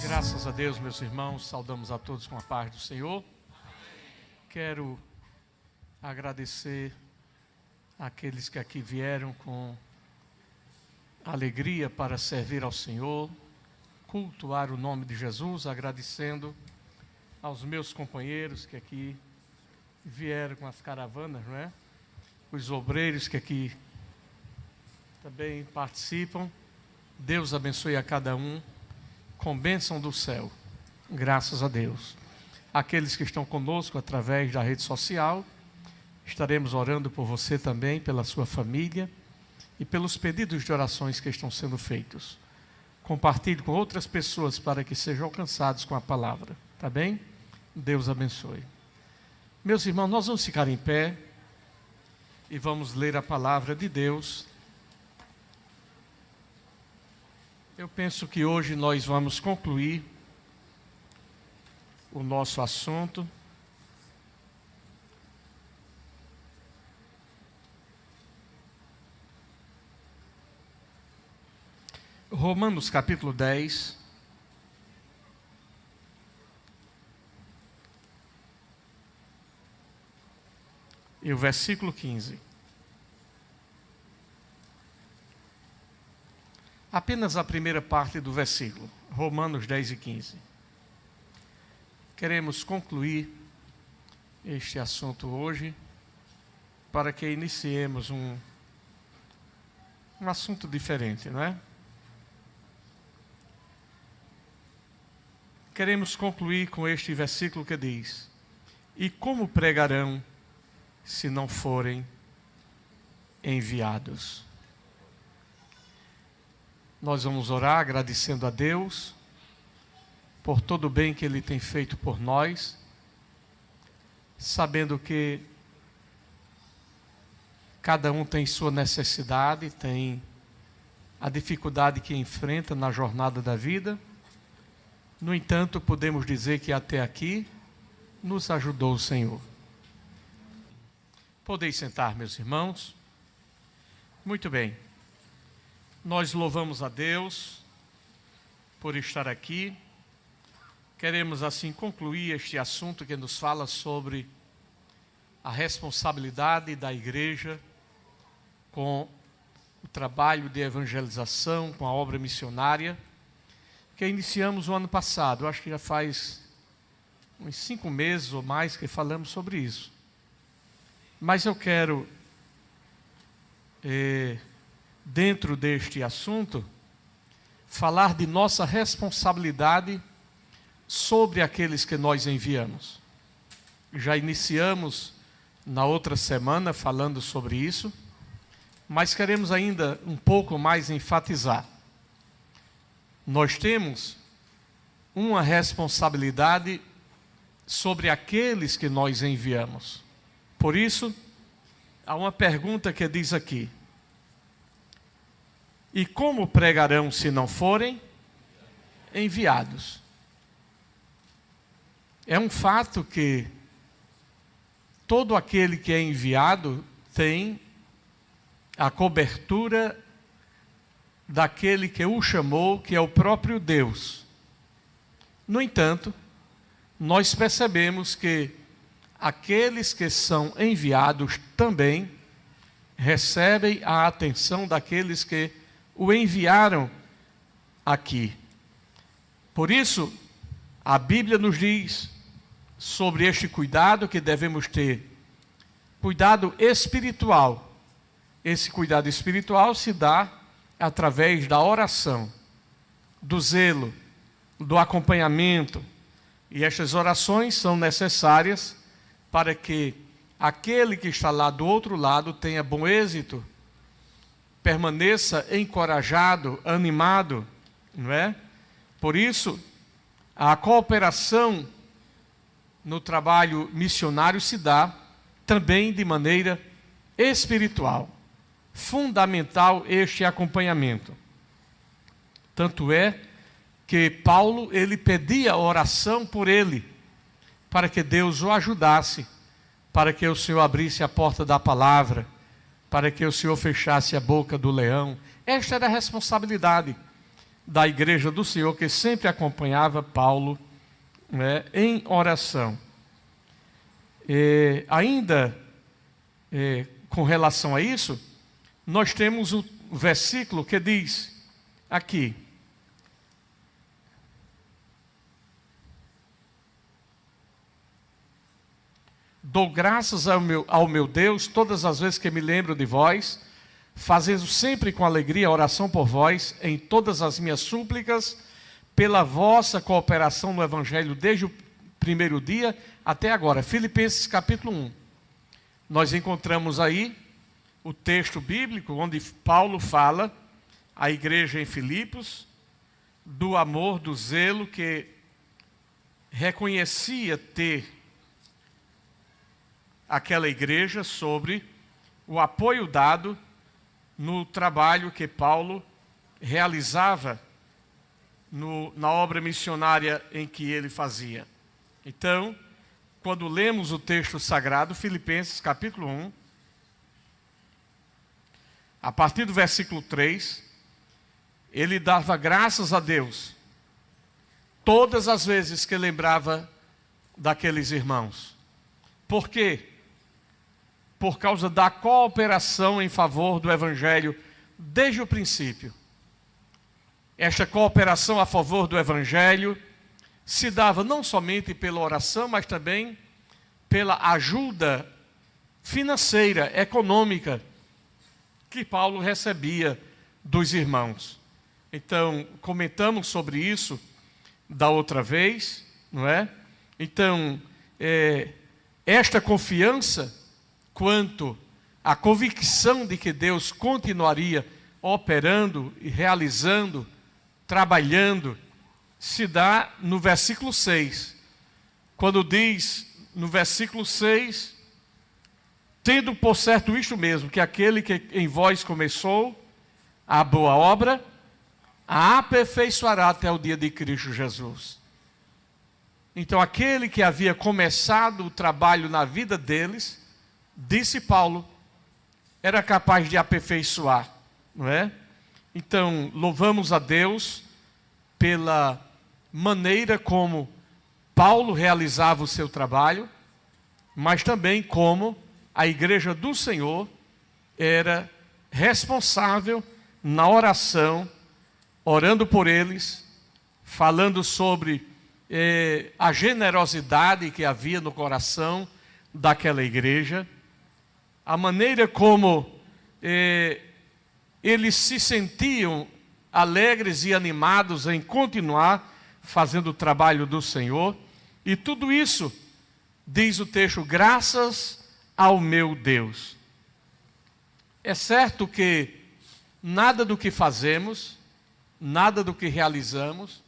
Graças a Deus, meus irmãos, saudamos a todos com a paz do Senhor. Quero agradecer àqueles que aqui vieram com alegria para servir ao Senhor, cultuar o nome de Jesus, agradecendo aos meus companheiros que aqui vieram com as caravanas, não é? Os obreiros que aqui também participam. Deus abençoe a cada um com bênção do céu, graças a Deus. Aqueles que estão conosco através da rede social, estaremos orando por você também, pela sua família e pelos pedidos de orações que estão sendo feitos. Compartilhe com outras pessoas para que sejam alcançados com a palavra, tá bem? Deus abençoe. Meus irmãos, nós vamos ficar em pé e vamos ler a palavra de Deus. Eu penso que hoje nós vamos concluir o nosso assunto. Romanos capítulo 10. E o versículo 15. Apenas a primeira parte do versículo, Romanos 10 e 15. Queremos concluir este assunto hoje, para que iniciemos um assunto diferente, não é? Queremos concluir com este versículo que diz: e como pregarão se não forem enviados? Nós vamos orar agradecendo a Deus por todo o bem que Ele tem feito por nós, sabendo que cada um tem sua necessidade, tem a dificuldade que enfrenta na jornada da vida. No entanto, podemos dizer que até aqui nos ajudou o Senhor. Podeis sentar, meus irmãos. Muito bem. Nós louvamos a Deus por estar aqui. Queremos assim concluir este assunto que nos fala sobre a responsabilidade da igreja com o trabalho de evangelização, com a obra missionária, que iniciamos o ano passado. Eu acho que já faz uns 5 meses ou mais que falamos sobre isso. Mas eu quero dentro deste assunto, falar de nossa responsabilidade sobre aqueles que nós enviamos. Já iniciamos na outra semana falando sobre isso, mas queremos ainda um pouco mais enfatizar. Nós temos uma responsabilidade sobre aqueles que nós enviamos. Por isso, há uma pergunta que diz aqui: e como pregarão se não forem enviados? É um fato que todo aquele que é enviado tem a cobertura daquele que o chamou, que é o próprio Deus. No entanto, nós percebemos que aqueles que são enviados também recebem a atenção daqueles que o enviaram aqui. Por isso, a Bíblia nos diz sobre este cuidado que devemos ter. Cuidado espiritual. Esse cuidado espiritual se dá através da oração, do zelo, do acompanhamento. E estas orações são necessárias para que aquele que está lá do outro lado tenha bom êxito, permaneça encorajado, animado, não é? Por isso, a cooperação no trabalho missionário se dá também de maneira espiritual. Fundamental este acompanhamento. Tanto é que Paulo, ele pedia oração por ele, para que Deus o ajudasse, para que o Senhor abrisse a porta da palavra, para que o Senhor fechasse a boca do leão. Esta era a responsabilidade da igreja do Senhor, que sempre acompanhava Paulo, né, em oração. Ainda com relação a isso, nós temos o versículo que diz aqui: dou graças ao meu Deus todas as vezes que me lembro de vós, fazendo sempre com alegria oração por vós, em todas as minhas súplicas, pela vossa cooperação no Evangelho, desde o primeiro dia até agora. Filipenses capítulo 1. Nós encontramos aí o texto bíblico onde Paulo fala à igreja em Filipos do amor, do zelo que reconhecia ter aquela igreja sobre o apoio dado no trabalho que Paulo realizava na obra missionária em que ele fazia. Então, quando lemos o texto sagrado, Filipenses capítulo 1, a partir do versículo 3, ele dava graças a Deus todas as vezes que lembrava daqueles irmãos. Por quê? Por causa da cooperação em favor do Evangelho desde o princípio. Esta cooperação a favor do Evangelho se dava não somente pela oração, mas também pela ajuda financeira, econômica, que Paulo recebia dos irmãos. Então, comentamos sobre isso da outra vez, não é? Então, esta confiança quanto à convicção de que Deus continuaria operando e realizando, trabalhando, se dá no versículo 6, quando diz no versículo 6, tendo por certo isto mesmo, que aquele que em vós começou a boa obra, a aperfeiçoará até o dia de Cristo Jesus. Então, aquele que havia começado o trabalho na vida deles, disse Paulo, era capaz de aperfeiçoar, não é? Então, louvamos a Deus pela maneira como Paulo realizava o seu trabalho, mas também como a igreja do Senhor era responsável na oração, orando por eles, falando sobre a generosidade que havia no coração daquela igreja, a maneira como eles se sentiam alegres e animados em continuar fazendo o trabalho do Senhor. E tudo isso, diz o texto, graças ao meu Deus. É certo que nada do que fazemos, nada do que realizamos,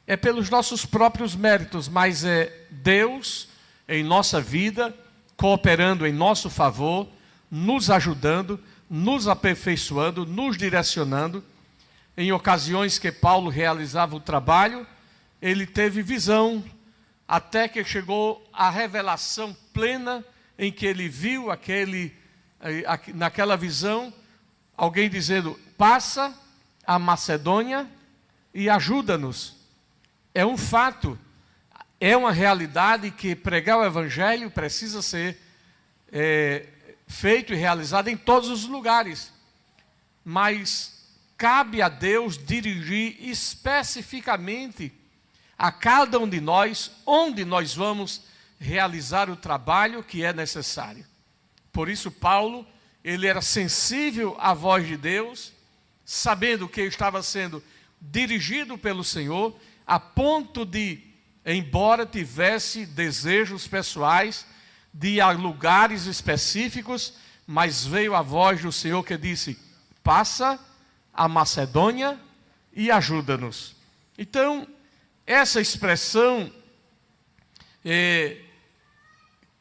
é pelos nossos próprios méritos, mas é Deus em nossa vida, cooperando em nosso favor, nos ajudando, nos aperfeiçoando, nos direcionando. Em ocasiões que Paulo realizava o trabalho, ele teve visão, até que chegou a revelação plena em que ele viu naquela visão, alguém dizendo, passa a Macedônia e ajuda-nos. É um fato, é uma realidade que pregar o Evangelho precisa ser feito e realizado em todos os lugares. Mas cabe a Deus dirigir especificamente a cada um de nós, onde nós vamos realizar o trabalho que é necessário. Por isso Paulo, ele era sensível à voz de Deus, sabendo que estava sendo dirigido pelo Senhor, a ponto de, embora tivesse desejos pessoais de ir a lugares específicos, mas veio a voz do Senhor que disse, passa a Macedônia e ajuda-nos. Então, essa expressão,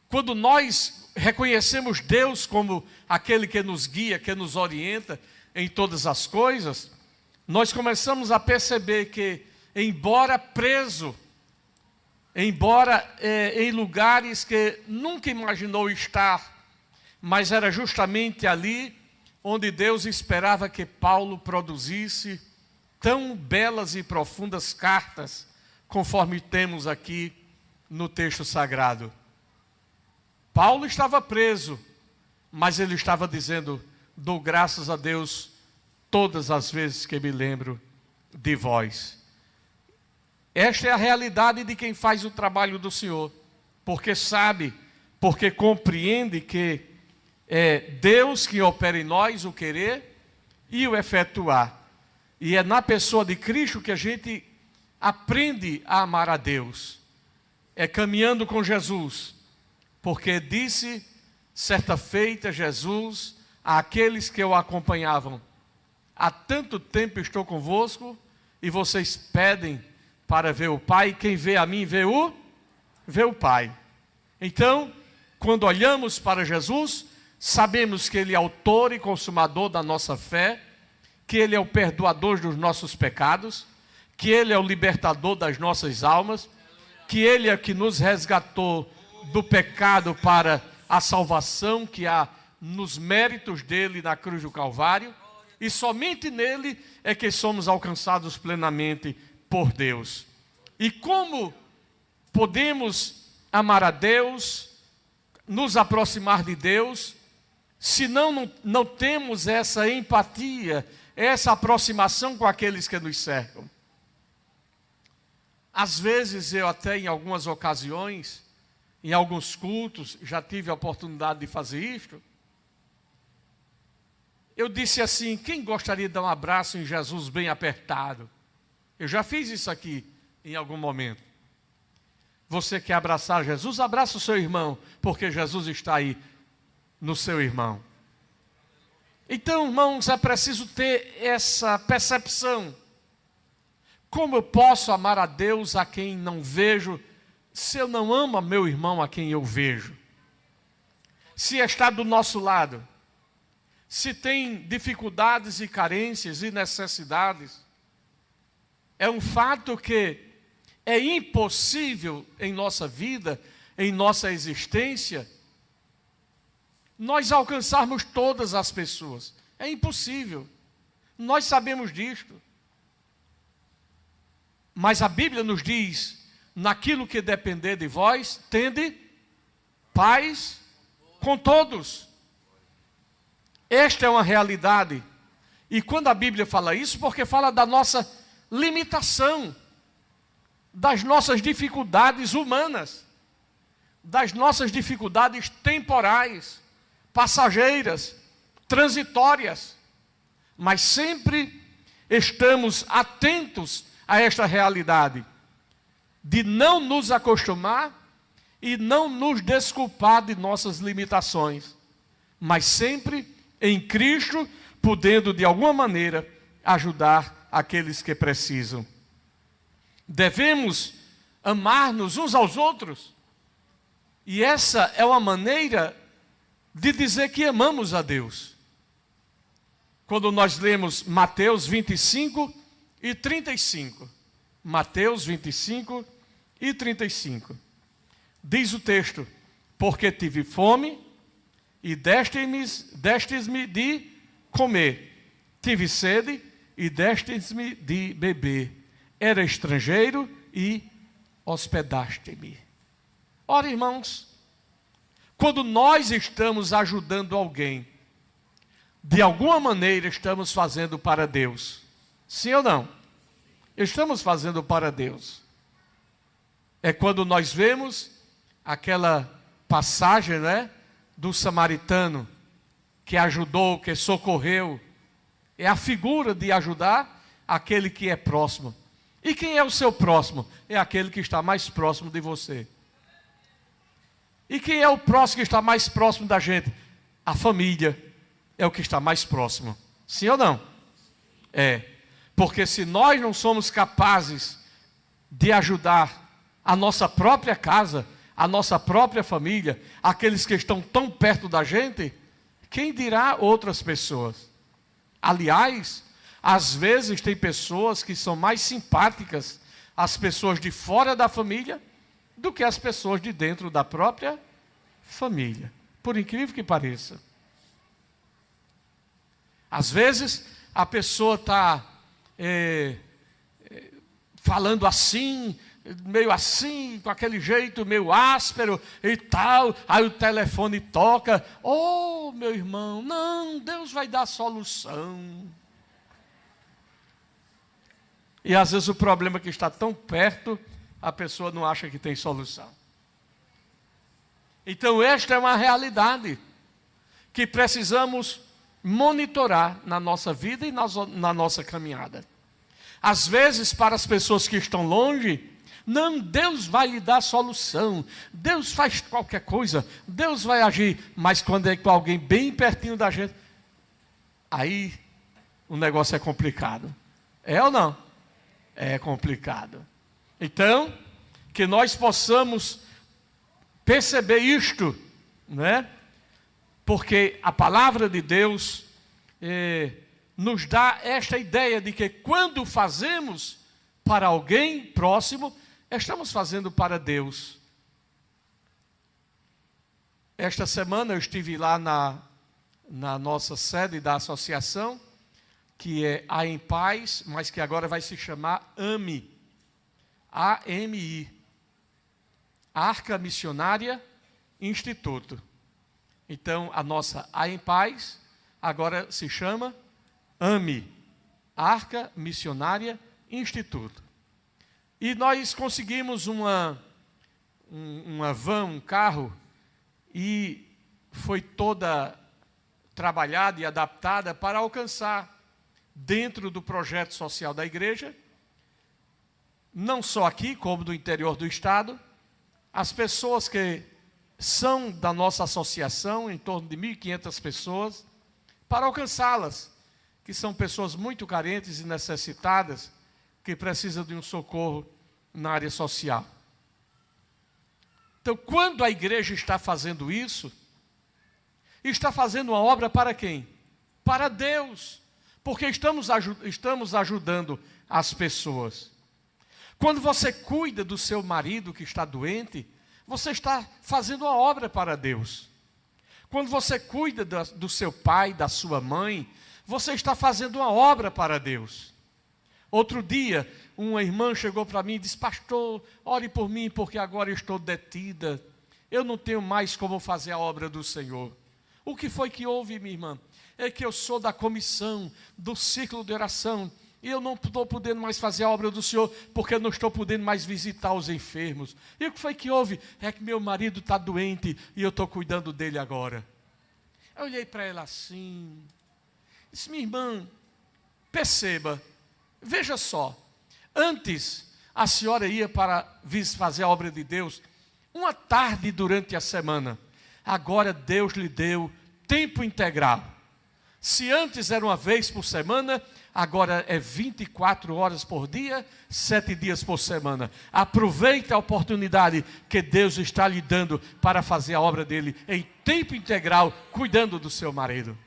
quando nós reconhecemos Deus como aquele que nos guia, que nos orienta em todas as coisas, nós começamos a perceber que, embora preso, embora em lugares que nunca imaginou estar, mas era justamente ali onde Deus esperava que Paulo produzisse tão belas e profundas cartas, conforme temos aqui no texto sagrado. Paulo estava preso, mas ele estava dizendo: dou graças a Deus todas as vezes que me lembro de vós. Esta é a realidade de quem faz o trabalho do Senhor, porque sabe, porque compreende que é Deus que opera em nós o querer e o efetuar. E é na pessoa de Cristo que a gente aprende a amar a Deus. É caminhando com Jesus, porque disse certa feita Jesus àqueles que o acompanhavam: há tanto tempo estou convosco e vocês pedem para ver o Pai. Quem vê a mim vê o Pai. Então, quando olhamos para Jesus, sabemos que Ele é autor e consumador da nossa fé, que Ele é o perdoador dos nossos pecados, que Ele é o libertador das nossas almas, que Ele é que nos resgatou do pecado para a salvação que há nos méritos dele na cruz do Calvário, e somente nele é que somos alcançados plenamente por Deus. E como podemos amar a Deus, nos aproximar de Deus, se não temos essa empatia, essa aproximação com aqueles que nos cercam? Às vezes eu até em algumas ocasiões, em alguns cultos, já tive a oportunidade de fazer isto. Eu disse assim: quem gostaria de dar um abraço em Jesus bem apertado? Eu já fiz isso aqui em algum momento. Você quer abraçar Jesus? Abraça o seu irmão, porque Jesus está aí no seu irmão. Então, irmãos, é preciso ter essa percepção. Como eu posso amar a Deus a quem não vejo, se eu não amo a meu irmão a quem eu vejo? Se está do nosso lado, se tem dificuldades e carências e necessidades, é um fato que é impossível em nossa vida, em nossa existência, nós alcançarmos todas as pessoas. É impossível. Nós sabemos disto. Mas a Bíblia nos diz: naquilo que depender de vós, tende paz com todos. Esta é uma realidade. E quando a Bíblia fala isso, porque fala da nossa limitação, das nossas dificuldades humanas, das nossas dificuldades temporais, passageiras, transitórias, mas sempre estamos atentos a esta realidade de não nos acostumar e não nos desculpar de nossas limitações, mas sempre em Cristo, podendo de alguma maneira ajudar aqueles que precisam. Devemos amar-nos uns aos outros, e essa é uma maneira de dizer que amamos a Deus. Quando nós lemos Mateus 25 e 35, Mateus 25 e 35, diz o texto: porque tive fome e destes-me de comer, tive sede e destes-me de beber, era estrangeiro e hospedaste-me. Ora, irmãos, quando nós estamos ajudando alguém, de alguma maneira estamos fazendo para Deus. Sim ou não? Estamos fazendo para Deus. É quando nós vemos aquela passagem, né, do samaritano que ajudou, que socorreu. É a figura de ajudar aquele que é próximo. E quem é o seu próximo? É aquele que está mais próximo de você. E quem é o próximo que está mais próximo da gente? A família é o que está mais próximo. Sim ou não? É. Porque se nós não somos capazes de ajudar a nossa própria casa, a nossa própria família, aqueles que estão tão perto da gente, quem dirá outras pessoas? Aliás, às vezes tem pessoas que são mais simpáticas às pessoas de fora da família do que às pessoas de dentro da própria família. Por incrível que pareça. Às vezes a pessoa está falando assim, meio assim, com aquele jeito meio áspero e tal, aí o telefone toca, oh, meu irmão, não, Deus vai dar solução. E às vezes o problema é que está tão perto, a pessoa não acha que tem solução. Então esta é uma realidade que precisamos monitorar na nossa vida e na nossa caminhada. Às vezes, para as pessoas que estão longe, não, Deus vai lhe dar solução, Deus faz qualquer coisa, Deus vai agir, mas quando é com alguém bem pertinho da gente, aí o negócio é complicado. É ou não? É complicado. Então, que nós possamos perceber isto, né? Porque a palavra de Deus nos dá esta ideia de que quando fazemos para alguém próximo, estamos fazendo para Deus. Esta semana eu estive lá na nossa sede da associação, que é A em Paz, mas que agora vai se chamar AMI, A-M-I, Arca Missionária Instituto. Então, a nossa A em Paz agora se chama AMI, Arca Missionária Instituto. E nós conseguimos uma van, um carro, e foi toda trabalhada e adaptada para alcançar, dentro do projeto social da igreja, não só aqui, como no interior do estado, as pessoas que são da nossa associação, em torno de 1.500 pessoas, para alcançá-las, que são pessoas muito carentes e necessitadas, que precisam de um socorro na área social. Então, quando a igreja está fazendo isso, está fazendo uma obra para quem? Para Deus, porque estamos ajudando as pessoas. Quando você cuida do seu marido que está doente, você está fazendo uma obra para Deus. Quando você cuida do seu pai, da sua mãe, você está fazendo uma obra para Deus. Outro dia, uma irmã chegou para mim e disse: pastor, ore por mim, porque agora eu estou detida. Eu não tenho mais como fazer a obra do Senhor. O que foi que houve, minha irmã? É que eu sou da comissão, do círculo de oração, e eu não estou podendo mais fazer a obra do Senhor, porque eu não estou podendo mais visitar os enfermos. E o que foi que houve? É que meu marido está doente, e eu estou cuidando dele agora. Eu olhei para ela assim, disse: minha irmã, perceba, veja só, antes a senhora ia para fazer a obra de Deus, uma tarde durante a semana, agora Deus lhe deu tempo integral. Se antes era uma vez por semana, agora é 24 horas por dia, 7 dias por semana. Aproveite a oportunidade que Deus está lhe dando para fazer a obra dele em tempo integral, cuidando do seu marido.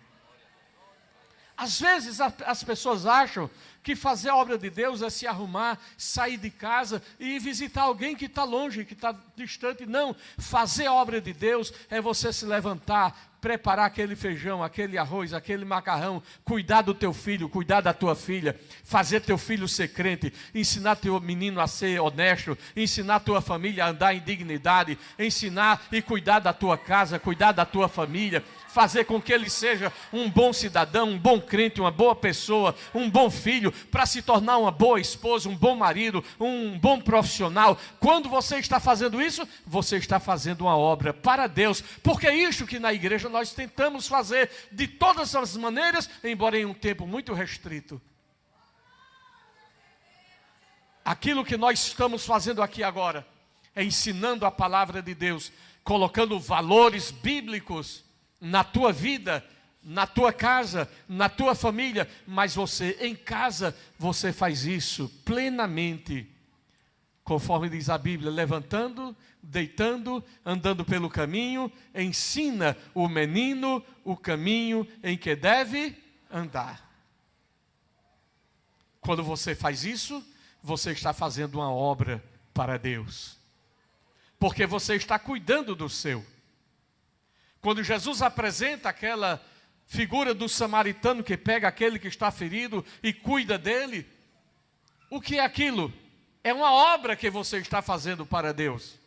Às vezes as pessoas acham que fazer a obra de Deus é se arrumar, sair de casa e visitar alguém que está longe, que está distante. Não, fazer a obra de Deus é você se levantar, preparar aquele feijão, aquele arroz, aquele macarrão, cuidar do teu filho, cuidar da tua filha, fazer teu filho ser crente, ensinar teu menino a ser honesto, ensinar tua família a andar em dignidade, ensinar e cuidar da tua casa, cuidar da tua família, fazer com que ele seja um bom cidadão, um bom crente, uma boa pessoa, um bom filho, para se tornar uma boa esposa, um bom marido, um bom profissional. Quando você está fazendo isso, você está fazendo uma obra para Deus, porque é isso que na igreja nós tentamos fazer de todas as maneiras, embora em um tempo muito restrito. Aquilo que nós estamos fazendo aqui agora é ensinando a palavra de Deus, colocando valores bíblicos na tua vida, na tua casa, na tua família, mas você em casa, você faz isso plenamente, conforme diz a Bíblia, levantando, deitando, andando pelo caminho, ensina o menino o caminho em que deve andar. Quando você faz isso, você está fazendo uma obra para Deus, porque você está cuidando do seu. Quando Jesus apresenta aquela figura do samaritano que pega aquele que está ferido e cuida dele, O que é aquilo? É uma obra que você está fazendo para Deus.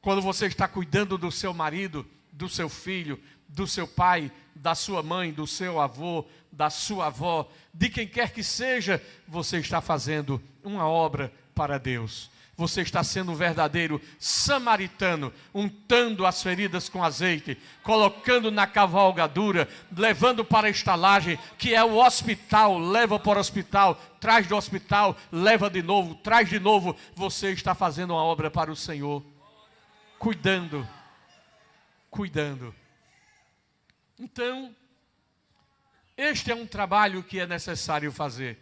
Quando você está cuidando do seu marido, do seu filho, do seu pai, da sua mãe, do seu avô, da sua avó, de quem quer que seja, você está fazendo uma obra para Deus. Você está sendo um verdadeiro samaritano, untando as feridas com azeite, colocando na cavalgadura, levando para a estalagem, que é o hospital, leva para o hospital, traz do hospital, leva de novo, traz de novo. Você está fazendo uma obra para o Senhor, cuidando. Então, este é um trabalho que é necessário fazer.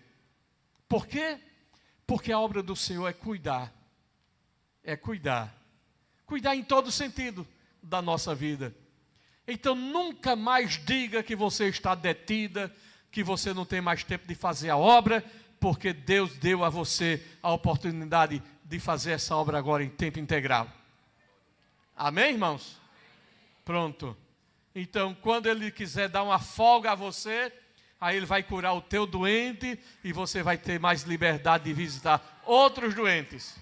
Por quê? Porque a obra do Senhor é cuidar. É cuidar. Cuidar em todo sentido da nossa vida. Então nunca mais diga que você está detida, que você não tem mais tempo de fazer a obra, porque Deus deu a você a oportunidade de fazer essa obra agora em tempo integral. Amém, irmãos? Pronto. Então, quando Ele quiser dar uma folga a você, aí Ele vai curar o teu doente e você vai ter mais liberdade de visitar outros doentes.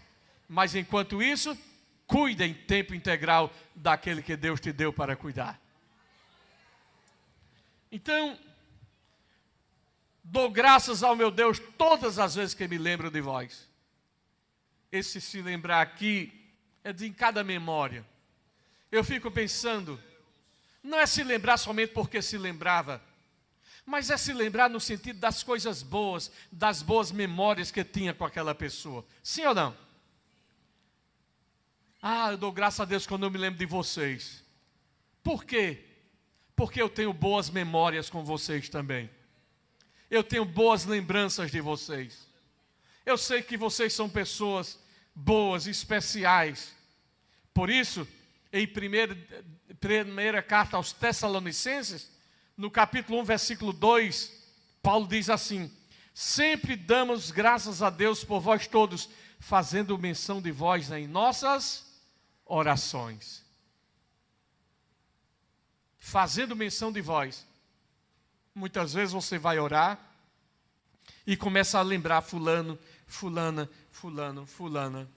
Mas enquanto isso, cuida em tempo integral daquele que Deus te deu para cuidar. Então, dou graças ao meu Deus todas as vezes que me lembro de vós. Esse se lembrar aqui é de em cada memória. Eu fico pensando, não é se lembrar somente porque se lembrava, mas é se lembrar no sentido das coisas boas, das boas memórias que tinha com aquela pessoa. Sim ou não? Eu dou graças a Deus quando eu me lembro de vocês. Por quê? Porque eu tenho boas memórias com vocês também. Eu tenho boas lembranças de vocês. Eu sei que vocês são pessoas boas, especiais. Por isso, em primeira carta aos Tessalonicenses, no capítulo 1, versículo 2, Paulo diz assim: sempre damos graças a Deus por vós todos, fazendo menção de vós em nossas orações. Fazendo menção de vós. Muitas vezes você vai orar e começa a lembrar fulano, fulana, fulano, fulana.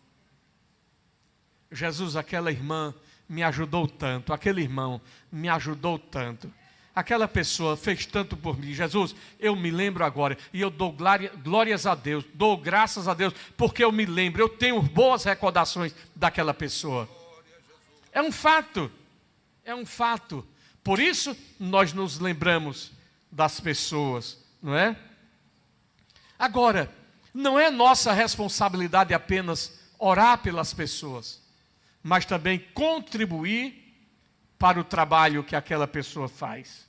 Jesus, aquela irmã me ajudou tanto, aquele irmão me ajudou tanto, aquela pessoa fez tanto por mim. Jesus, eu me lembro agora e eu dou glórias a Deus, dou graças a Deus, porque eu me lembro, eu tenho boas recordações daquela pessoa. É um fato, é um fato. Por isso nós nos lembramos das pessoas, não é? Agora, não é nossa responsabilidade apenas orar pelas pessoas, mas também contribuir para o trabalho que aquela pessoa faz.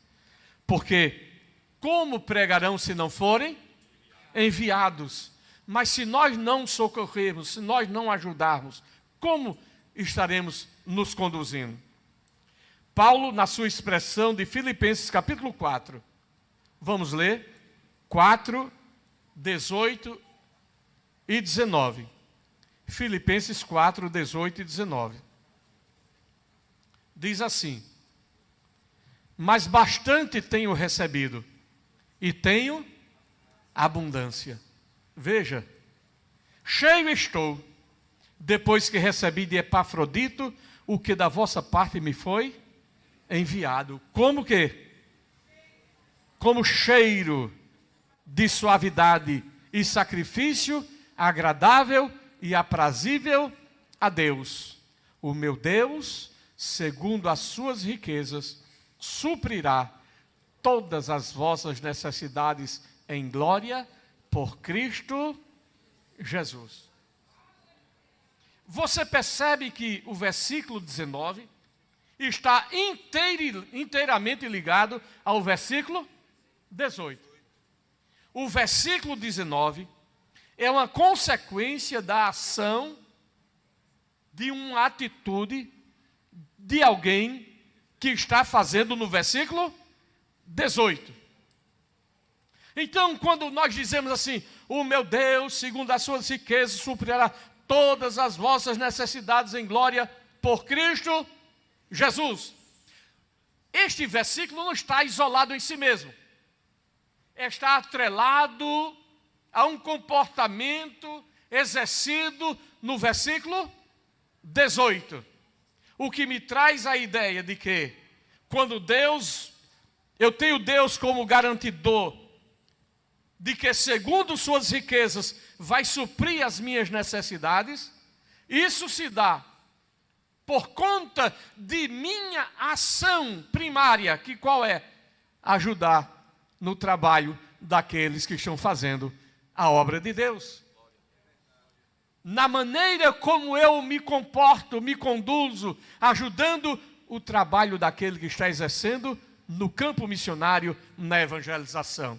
Porque como pregarão se não forem enviados? Mas se nós não socorrermos, se nós não ajudarmos, como estaremos nos conduzindo? Paulo, na sua expressão de Filipenses capítulo 4, vamos ler 4, 18 e 19. Filipenses 4, 18 e 19. Diz assim: mas bastante tenho recebido, e tenho abundância. Veja, cheio estou, depois que recebi de Epafrodito o que da vossa parte me foi enviado. Como que? Como cheiro de suavidade e sacrifício agradável e aprazível a Deus. O meu Deus, segundo as suas riquezas, suprirá todas as vossas necessidades em glória por Cristo Jesus. Você percebe que o versículo 19 está inteiramente ligado ao versículo 18. O versículo 19 é uma consequência da ação, de uma atitude de alguém que está fazendo no versículo 18. Então, quando nós dizemos assim: o meu Deus, segundo as suas riquezas, suprirá todas as vossas necessidades em glória por Cristo Jesus. Este versículo não está isolado em si mesmo. Está atrelado a um comportamento exercido no versículo 18. O que me traz a ideia de que, quando eu tenho Deus como garantidor de que, segundo suas riquezas, vai suprir as minhas necessidades, isso se dá por conta de minha ação primária, que qual é? Ajudar no trabalho daqueles que estão fazendo a obra de Deus. Na maneira como eu me comporto, me conduzo, ajudando o trabalho daquele que está exercendo no campo missionário, na evangelização.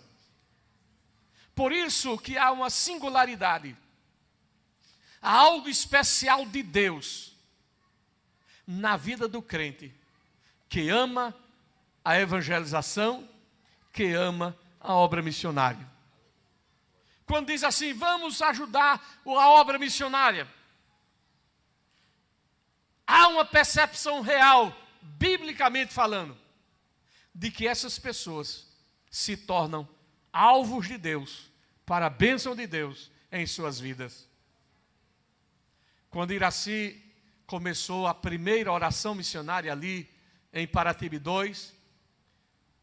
Por isso que há uma singularidade, há algo especial de Deus na vida do crente, que ama a evangelização, que ama a obra missionária. Quando diz assim, vamos ajudar a obra missionária, há uma percepção real, biblicamente falando, de que essas pessoas se tornam alvos de Deus, para a bênção de Deus em suas vidas. Quando Iraci começou a primeira oração missionária ali em Paratibe 2,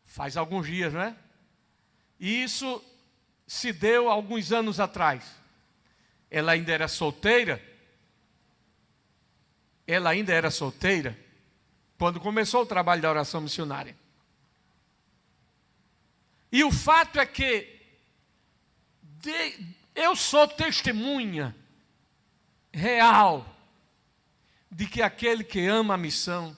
faz alguns dias, não é? E isso se deu alguns anos atrás. Ela ainda era solteira quando começou o trabalho da oração missionária. E o fato é que eu sou testemunha real de que aquele que ama a missão,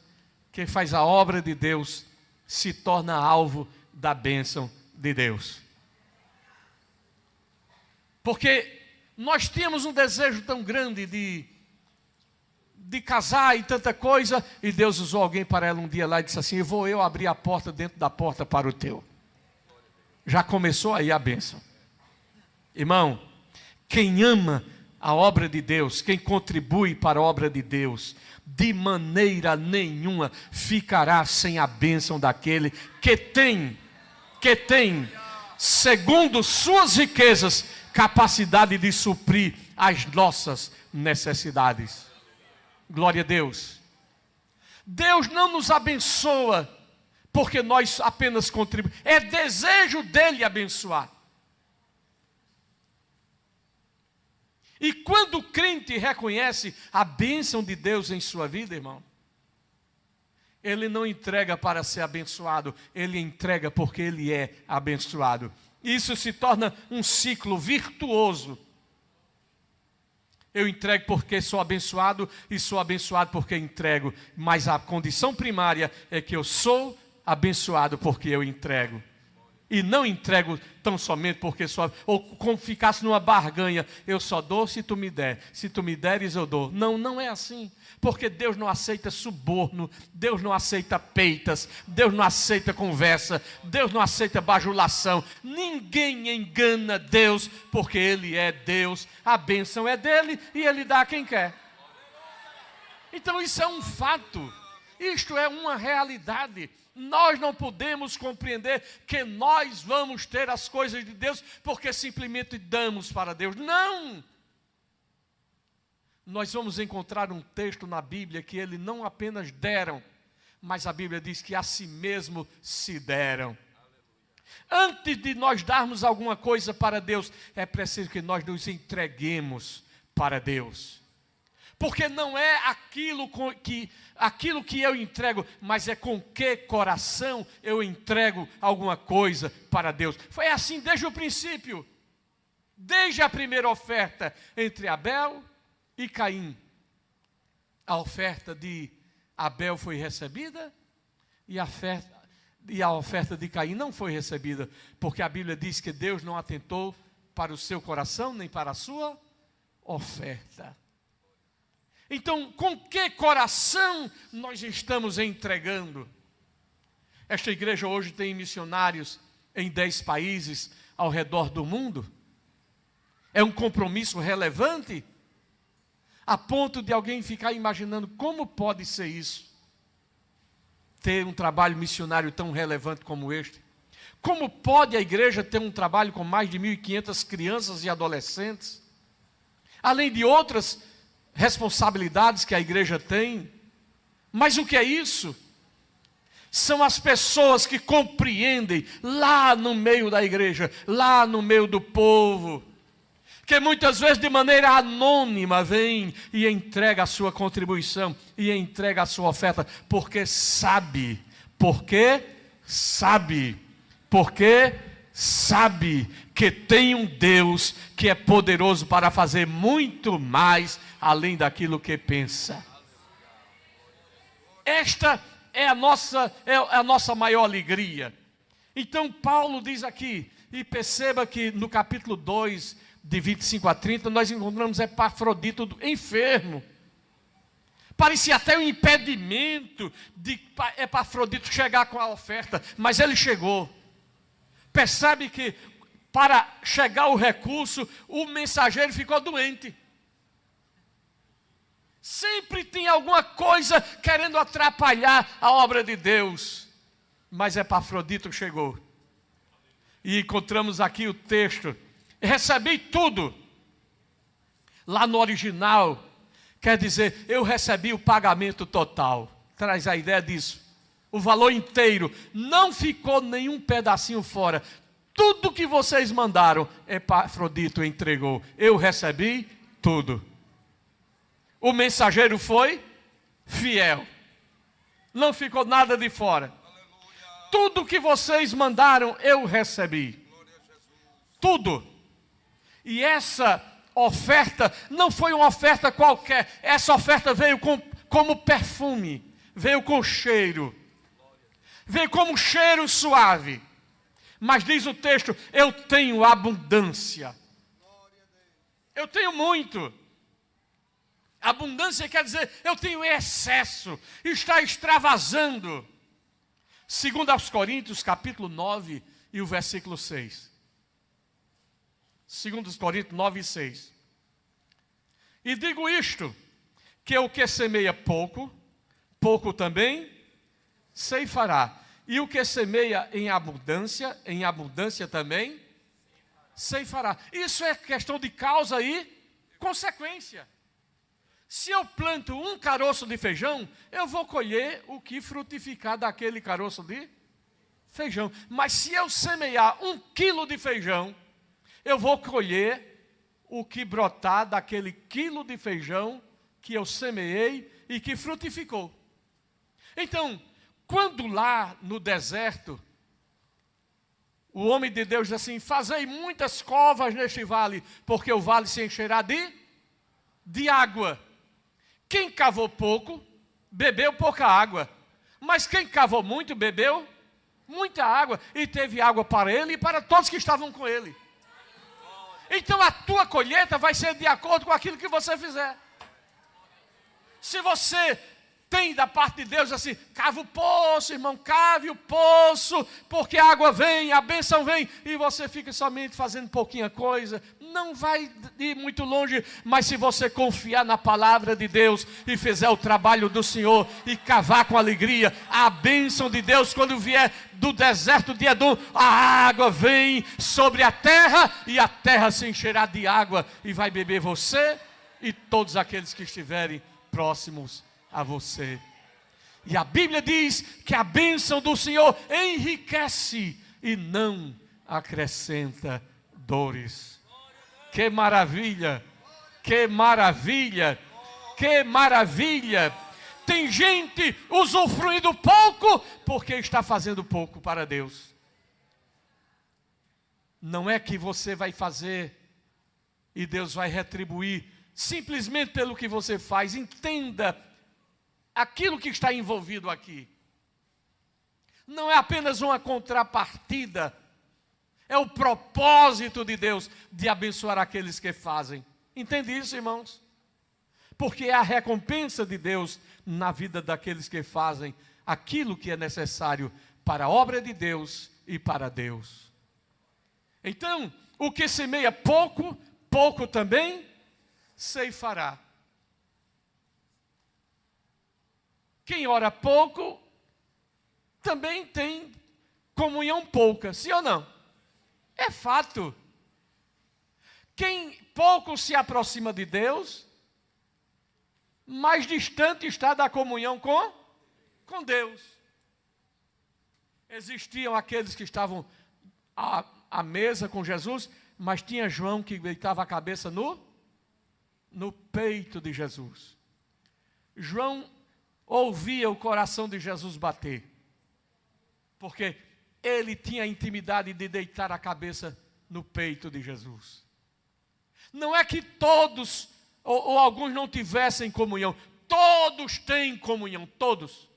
que faz a obra de Deus, se torna alvo da bênção de Deus. Porque nós tínhamos um desejo tão grande de casar e tanta coisa, e Deus usou alguém para ela um dia lá e disse assim, vou eu abrir a porta dentro da porta para o teu. Já começou aí a bênção. Irmão, quem ama a obra de Deus, quem contribui para a obra de Deus, de maneira nenhuma ficará sem a bênção daquele que tem, segundo suas riquezas, capacidade de suprir as nossas necessidades. Glória a Deus. Deus não nos abençoa porque nós apenas contribuímos. É desejo dele abençoar. E quando o crente reconhece a bênção de Deus em sua vida, irmão, ele não entrega para ser abençoado, ele entrega porque ele é abençoado. Isso se torna um ciclo virtuoso. Eu entrego porque sou abençoado e sou abençoado porque entrego. Mas a condição primária é que eu sou abençoado porque eu entrego. E não entrego tão somente porque só, ou como ficasse numa barganha, eu só dou se tu me der. Se tu me deres, eu dou. Não, não é assim. Porque Deus não aceita suborno, Deus não aceita peitas, Deus não aceita conversa, Deus não aceita bajulação. Ninguém engana Deus, porque Ele é Deus, a bênção é dele e Ele dá a quem quer. Então isso é um fato, isto é uma realidade. Nós não podemos compreender que nós vamos ter as coisas de Deus porque simplesmente damos para Deus. Não! Nós vamos encontrar um texto na Bíblia que eles não apenas deram, mas a Bíblia diz que a si mesmo se deram. Antes de nós darmos alguma coisa para Deus, é preciso que nós nos entreguemos para Deus. Porque não é aquilo que eu entrego, mas é com que coração eu entrego alguma coisa para Deus. Foi assim desde o princípio, desde a primeira oferta entre Abel e Caim. A oferta de Abel foi recebida e a oferta de Caim não foi recebida, porque a Bíblia diz que Deus não atentou para o seu coração nem para a sua oferta. Então, com que coração nós estamos entregando? Esta igreja hoje tem missionários em 10 países ao redor do mundo. É um compromisso relevante, a ponto de alguém ficar imaginando como pode ser isso, ter um trabalho missionário tão relevante como este. Como pode a igreja ter um trabalho com mais de 1.500 crianças e adolescentes? Além de outras responsabilidades que a igreja tem. Mas o que é isso? São as pessoas que compreendem lá no meio da igreja, lá no meio do povo, que muitas vezes de maneira anônima vem e entrega a sua contribuição, e entrega a sua oferta, porque sabe que tem um Deus que é poderoso para fazer muito mais além daquilo que pensa. Esta é a nossa maior alegria. Então Paulo diz aqui, e perceba que no capítulo 2, de 25 a 30, nós encontramos Epafrodito enfermo. Parecia até um impedimento de Epafrodito chegar com a oferta, mas ele chegou. Percebe que para chegar o recurso, o mensageiro ficou doente. Sempre tem alguma coisa querendo atrapalhar a obra de Deus. Mas Epafrodito chegou. E encontramos aqui o texto. Recebi tudo. Lá no original, quer dizer, eu recebi o pagamento total. Traz a ideia disso. O valor inteiro. Não ficou nenhum pedacinho fora. Tudo que vocês mandaram, Epafrodito entregou. Eu recebi tudo. O mensageiro foi fiel. Não ficou nada de fora. Tudo que vocês mandaram, eu recebi. Tudo. E essa oferta não foi uma oferta qualquer. Essa oferta veio como perfume. Veio com cheiro. Veio como cheiro suave. Mas diz o texto, eu tenho abundância. Eu tenho muito. Abundância quer dizer, eu tenho excesso. Está extravasando. Segundo aos Coríntios, capítulo 9 e o versículo 6. Segundo aos Coríntios 9 e 6. E digo isto, que o que semeia pouco, pouco também ceifará. E o que semeia em abundância também ceifará. Isso é questão de causa e consequência. Se eu planto um caroço de feijão, eu vou colher o que frutificar daquele caroço de feijão. Mas se eu semear 1 quilo de feijão, eu vou colher o que brotar daquele quilo de feijão que eu semeei e que frutificou. Então, quando lá no deserto, o homem de Deus diz assim, fazei muitas covas neste vale, porque o vale se encherá de água. Quem cavou pouco, bebeu pouca água. Mas quem cavou muito, bebeu muita água. E teve água para ele e para todos que estavam com ele. Então a tua colheita vai ser de acordo com aquilo que você fizer. Se você tem da parte de Deus assim, cava o poço, irmão, cave o poço, porque a água vem, a bênção vem, e você fica somente fazendo pouquinha coisa, não vai ir muito longe. Mas se você confiar na palavra de Deus e fizer o trabalho do Senhor e cavar com alegria, a bênção de Deus, quando vier do deserto de Edom, a água vem sobre a terra e a terra se encherá de água e vai beber você e todos aqueles que estiverem próximos a você. E a Bíblia diz que a bênção do Senhor enriquece e não acrescenta dores. Que maravilha! Que maravilha! Que maravilha! Tem gente usufruindo pouco porque está fazendo pouco para Deus. Não é que você vai fazer e Deus vai retribuir simplesmente pelo que você faz. Entenda aquilo que está envolvido aqui. Não é apenas uma contrapartida, é o propósito de Deus de abençoar aqueles que fazem. Entende isso, irmãos? Porque é a recompensa de Deus na vida daqueles que fazem aquilo que é necessário para a obra de Deus e para Deus. Então, o que semeia pouco, pouco também ceifará. Quem ora pouco, também tem comunhão pouca, sim ou não? É fato. Quem pouco se aproxima de Deus, mais distante está da comunhão com Deus. Existiam aqueles que estavam à mesa com Jesus, mas tinha João que deitava a cabeça no peito de Jesus. João ouvia o coração de Jesus bater, porque ele tinha a intimidade de deitar a cabeça no peito de Jesus. Não é que todos ou alguns não tivessem comunhão, todos têm comunhão, todos.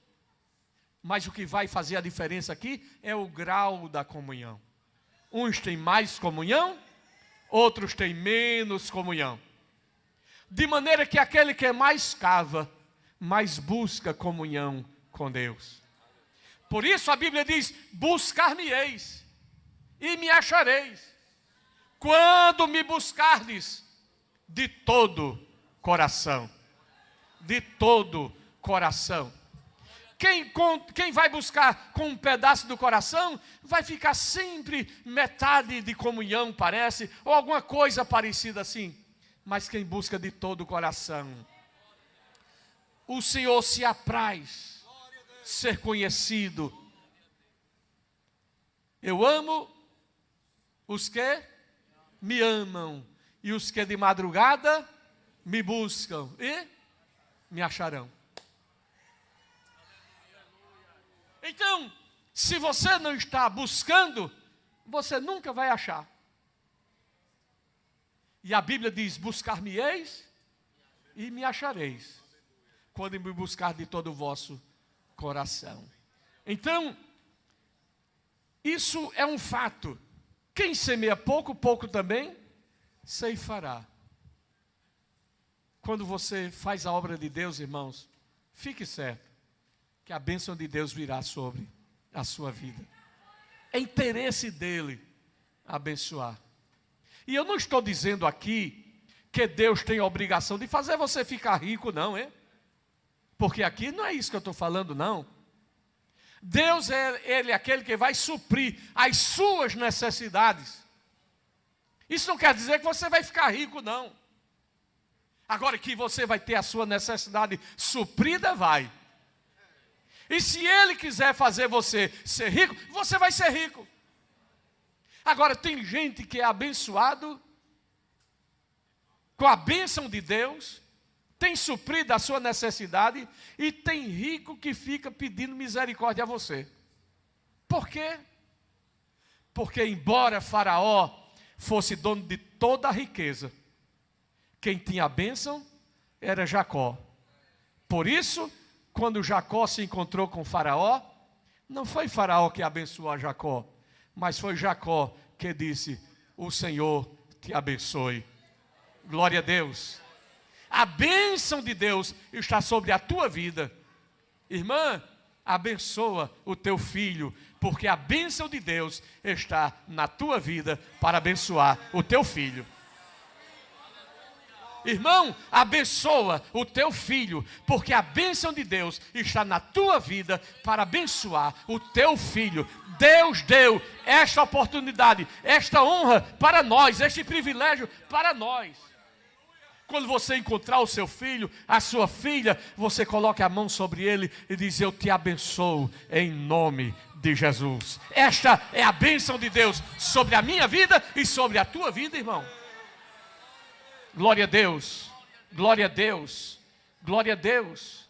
Mas o que vai fazer a diferença aqui é o grau da comunhão. Uns têm mais comunhão, outros têm menos comunhão. De maneira que aquele que mais cava, mais busca comunhão com Deus. Por isso a Bíblia diz: buscar-me-eis e me achareis, quando me buscardes de todo coração. De todo coração. Quem vai buscar com um pedaço do coração, vai ficar sempre metade de comunhão, parece, ou alguma coisa parecida assim. Mas quem busca de todo o coração, o Senhor se apraz ser conhecido. Eu amo os que me amam, e os que de madrugada me buscam e me acharão. Então, se você não está buscando, você nunca vai achar. E a Bíblia diz: buscar-me-eis e me achareis, quando me buscar de todo o vosso coração. Então, isso é um fato. Quem semeia pouco, pouco também ceifará. Quando você faz a obra de Deus, irmãos, fique certo que a bênção de Deus virá sobre a sua vida. É interesse dele abençoar. E eu não estou dizendo aqui que Deus tem a obrigação de fazer você ficar rico, não, é? Porque aqui não é isso que eu estou falando, não. Deus Ele é aquele que vai suprir as suas necessidades. Isso não quer dizer que você vai ficar rico, não. Agora que você vai ter a sua necessidade suprida, vai. E se Ele quiser fazer você ser rico, você vai ser rico. Agora, tem gente que é abençoado com a bênção de Deus, tem suprido a sua necessidade, e tem rico que fica pedindo misericórdia a você. Por quê? Porque embora Faraó fosse dono de toda a riqueza, quem tinha a bênção era Jacó. Por isso, quando Jacó se encontrou com Faraó, não foi Faraó que abençoou a Jacó, mas foi Jacó que disse: o Senhor te abençoe. Glória a Deus. A bênção de Deus está sobre a tua vida. Irmã, abençoa o teu filho, porque a bênção de Deus está na tua vida para abençoar o teu filho. Irmão, abençoa o teu filho, porque a bênção de Deus está na tua vida para abençoar o teu filho. Deus deu esta oportunidade, esta honra para nós, este privilégio para nós. Quando você encontrar o seu filho, a sua filha, você coloca a mão sobre ele e diz: eu te abençoo em nome de Jesus. Esta é a bênção de Deus sobre a minha vida e sobre a tua vida, irmão. Glória a Deus, glória a Deus, glória a Deus.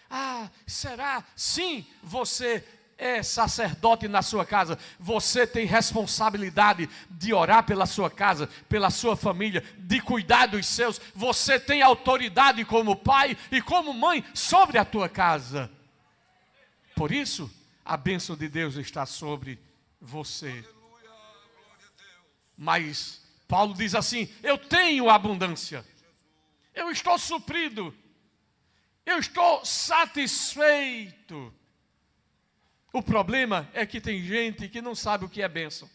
Ah, será? Sim, você é sacerdote na sua casa, você tem responsabilidade de orar pela sua casa, pela sua família, de cuidar dos seus, você tem autoridade como pai e como mãe sobre a tua casa. Por isso, a bênção de Deus está sobre você. Mas Paulo diz assim: eu tenho abundância, eu estou suprido, eu estou satisfeito. O problema é que tem gente que não sabe o que é bênção.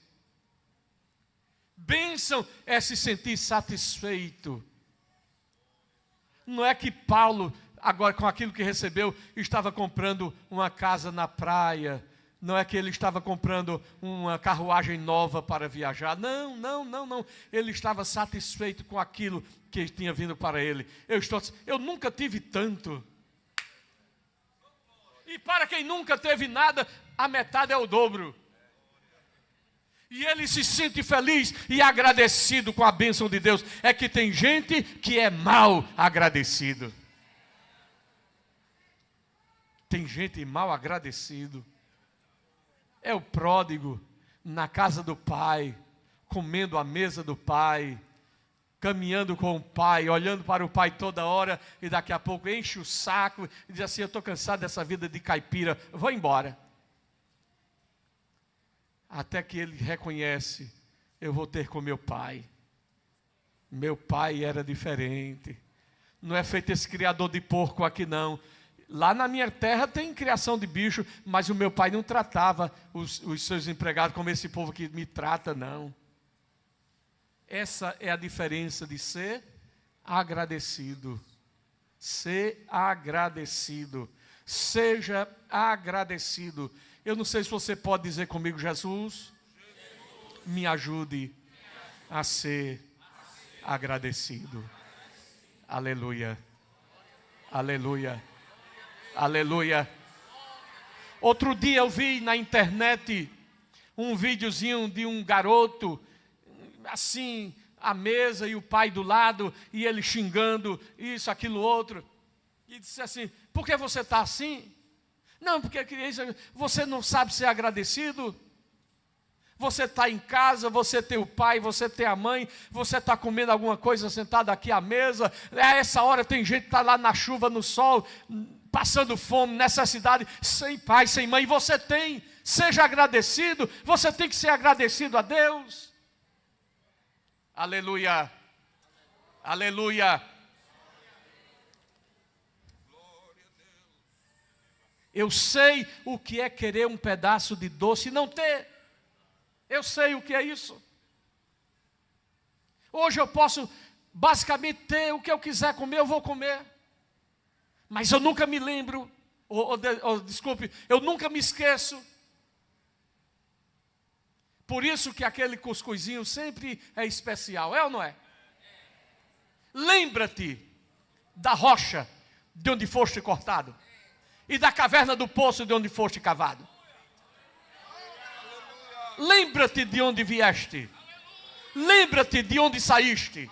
Bênção é se sentir satisfeito. Não é que Paulo, agora com aquilo que recebeu, estava comprando uma casa na praia, Não é que ele estava comprando uma carruagem nova para viajar. Não. Ele estava satisfeito com aquilo que tinha vindo para ele. Eu nunca tive tanto. E para quem nunca teve nada, a metade é o dobro. E ele se sente feliz e agradecido com a bênção de Deus. É que tem gente que é mal agradecido. Tem gente mal agradecido. É o pródigo na casa do pai, comendo à mesa do pai, caminhando com o pai, olhando para o pai toda hora, e daqui a pouco enche o saco e diz assim: eu estou cansado dessa vida de caipira, vou embora. Até que ele reconhece: eu vou ter com meu pai. Meu pai era diferente. Não é feito esse criador de porco aqui não. Lá na minha terra tem criação de bicho, mas o meu pai não tratava os seus empregados como esse povo que me trata, não. Essa é a diferença de ser agradecido. Ser agradecido. Seja agradecido. Eu não sei se você pode dizer comigo: Jesus, me ajude a ser agradecido. Aleluia. Aleluia. Aleluia. Outro dia eu vi na internet um videozinho de um garoto, assim, à mesa e o pai do lado, e ele xingando isso, aquilo, outro. E disse assim: por que você está assim? Não, porque eu queria isso. Você não sabe ser agradecido? Você está em casa, você tem o pai, você tem a mãe, você está comendo alguma coisa sentado aqui à mesa. A essa hora tem gente que está lá na chuva, no sol, passando fome, necessidade, sem pai, sem mãe. Você tem, seja agradecido. Você tem que ser agradecido a Deus. Aleluia. Aleluia. Eu sei o que é querer um pedaço de doce e não ter. Eu sei o que é isso. Hoje eu posso basicamente ter o que eu quiser comer, eu vou comer. Mas eu nunca me lembro, desculpe, eu nunca me esqueço. Por isso que aquele cuscuzinho sempre é especial, é ou não é? Lembra-te da rocha de onde foste cortado. E da caverna do poço de onde foste cavado. Lembra-te de onde vieste. Lembra-te de onde saíste.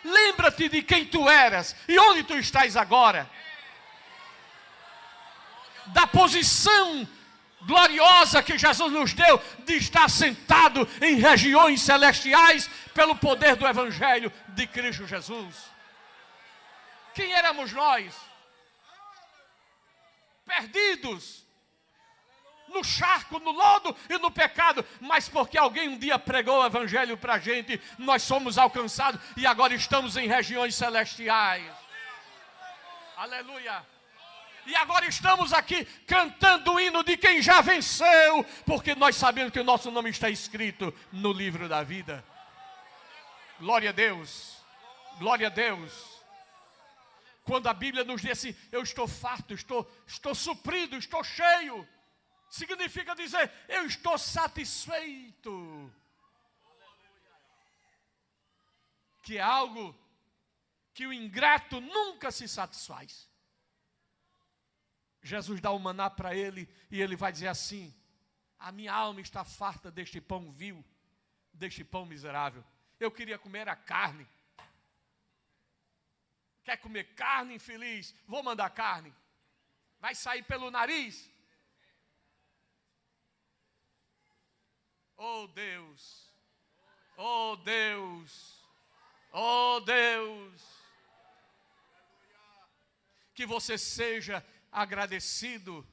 Lembra-te de quem tu eras e onde tu estás agora. Da posição gloriosa que Jesus nos deu de estar sentado em regiões celestiais pelo poder do Evangelho de Cristo Jesus. Quem éramos nós? Perdidos no charco, no lodo e no pecado, mas porque alguém um dia pregou o Evangelho para a gente, nós somos alcançados e agora estamos em regiões celestiais. Aleluia. E agora estamos aqui cantando o hino de quem já venceu, porque nós sabemos que o nosso nome está escrito no livro da vida. Glória a Deus. Glória a Deus. Quando a Bíblia nos diz assim: eu estou farto, estou suprido, estou cheio, significa dizer: eu estou satisfeito. Que é algo que o ingrato nunca se satisfaz. Jesus dá o maná para ele e ele vai dizer assim: a minha alma está farta deste pão vil, deste pão miserável. Eu queria comer a carne. Quer comer carne, infeliz? Vou mandar carne. Vai sair pelo nariz. Oh Deus, oh Deus, oh Deus. Que você seja agradecido.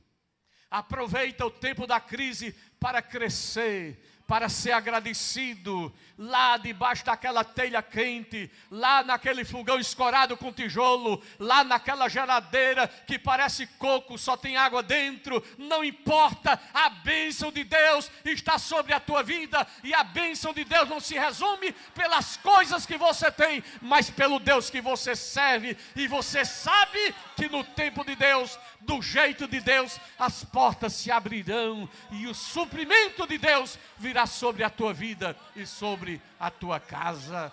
Aproveita o tempo da crise para crescer, para ser agradecido, lá debaixo daquela telha quente, lá naquele fogão escorado com tijolo, lá naquela geladeira que parece coco, só tem água dentro, não importa, a bênção de Deus está sobre a tua vida, e a bênção de Deus não se resume pelas coisas que você tem, mas pelo Deus que você serve, e você sabe que no tempo de Deus, do jeito de Deus, as portas se abrirão, e o suprimento de Deus virá sobre a tua vida e sobre a tua casa.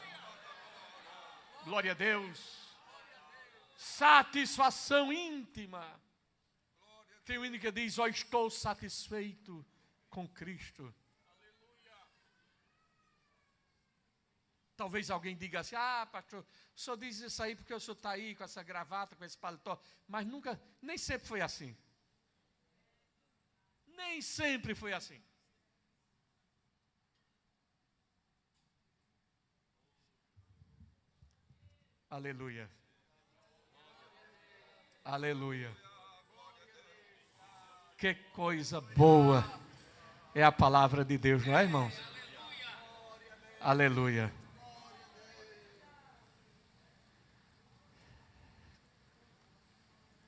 Glória a Deus. Satisfação íntima. Tem um hino que diz: ó, estou satisfeito com Cristo. Talvez alguém diga assim: ah, pastor, o senhor diz isso aí porque o senhor está aí com essa gravata, com esse paletó. Mas nunca, nem sempre foi assim. Nem sempre foi assim. Aleluia. Aleluia. Que coisa boa é a palavra de Deus, não é, irmãos? Aleluia.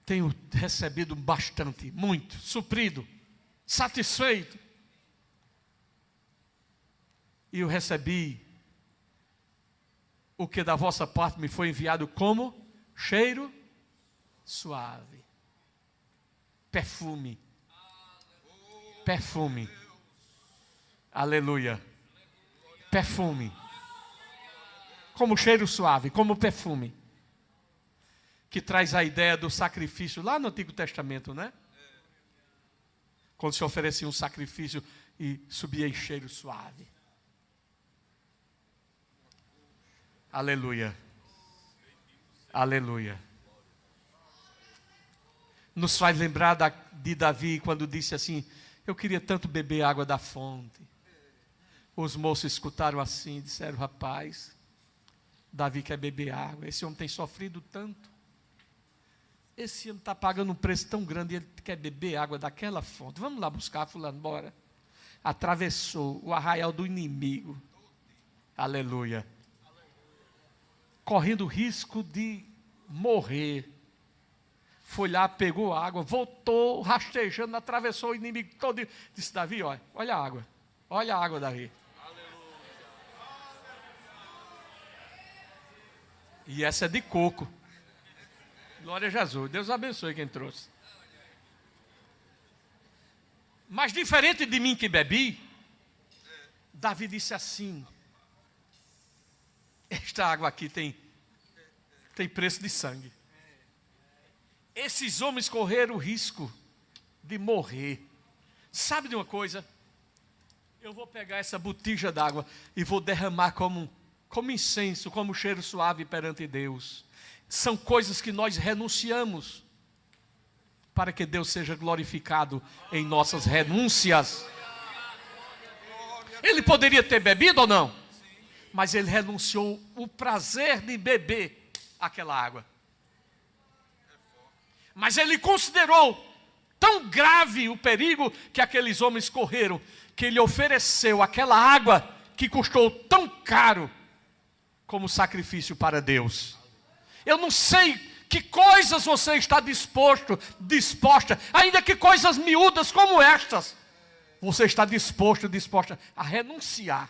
Tenho recebido bastante, muito, suprido, satisfeito. E eu recebi o que da vossa parte me foi enviado como cheiro suave, perfume, perfume, aleluia, perfume, como cheiro suave, como perfume, que traz a ideia do sacrifício lá no Antigo Testamento, né? Quando se oferecia um sacrifício e subia em cheiro suave. Aleluia. Aleluia. Nos faz lembrar de Davi quando disse assim: eu queria tanto beber água da fonte. Os moços escutaram assim e disseram: rapaz, Davi quer beber água, esse homem tem sofrido tanto. Esse homem está pagando um preço tão grande e ele quer beber água daquela fonte. Vamos lá buscar fulano, bora. Atravessou o arraial do inimigo. Aleluia. Correndo o risco de morrer. Foi lá, pegou água, voltou rastejando, atravessou o inimigo todo. Disse: Davi, olha a água. Olha a água, Davi. E essa é de coco. Glória a Jesus. Deus abençoe quem trouxe. Mas diferente de mim que bebi, Davi disse assim: esta água aqui tem preço de sangue. Esses homens correram o risco de morrer. Sabe de uma coisa? Eu vou pegar essa botija d'água e vou derramar como incenso, como cheiro suave perante Deus. São coisas que nós renunciamos para que Deus seja glorificado em nossas renúncias. Ele poderia ter bebido ou não? Mas ele renunciou o prazer de beber aquela água. Mas ele considerou tão grave o perigo que aqueles homens correram, que ele ofereceu aquela água que custou tão caro como sacrifício para Deus. Eu não sei que coisas você está disposta, ainda que coisas miúdas como estas, você está disposta a renunciar.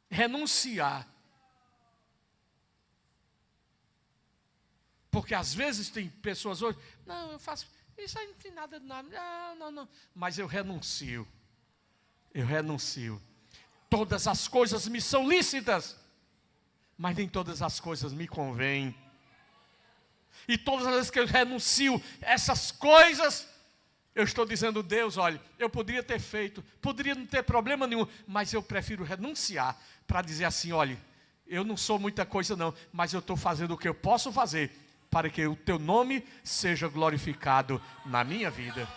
Renunciar. Porque às vezes tem pessoas hoje: não, eu faço, isso aí não tem nada de nada, não. Mas eu renuncio. Todas as coisas me são lícitas, mas nem todas as coisas me convêm. E todas as vezes que eu renuncio essas coisas, eu estou dizendo: Deus, olha, eu poderia ter feito, poderia não ter problema nenhum, mas eu prefiro renunciar para dizer assim: olha, eu não sou muita coisa não, mas eu estou fazendo o que eu posso fazer para que o teu nome seja glorificado na minha vida.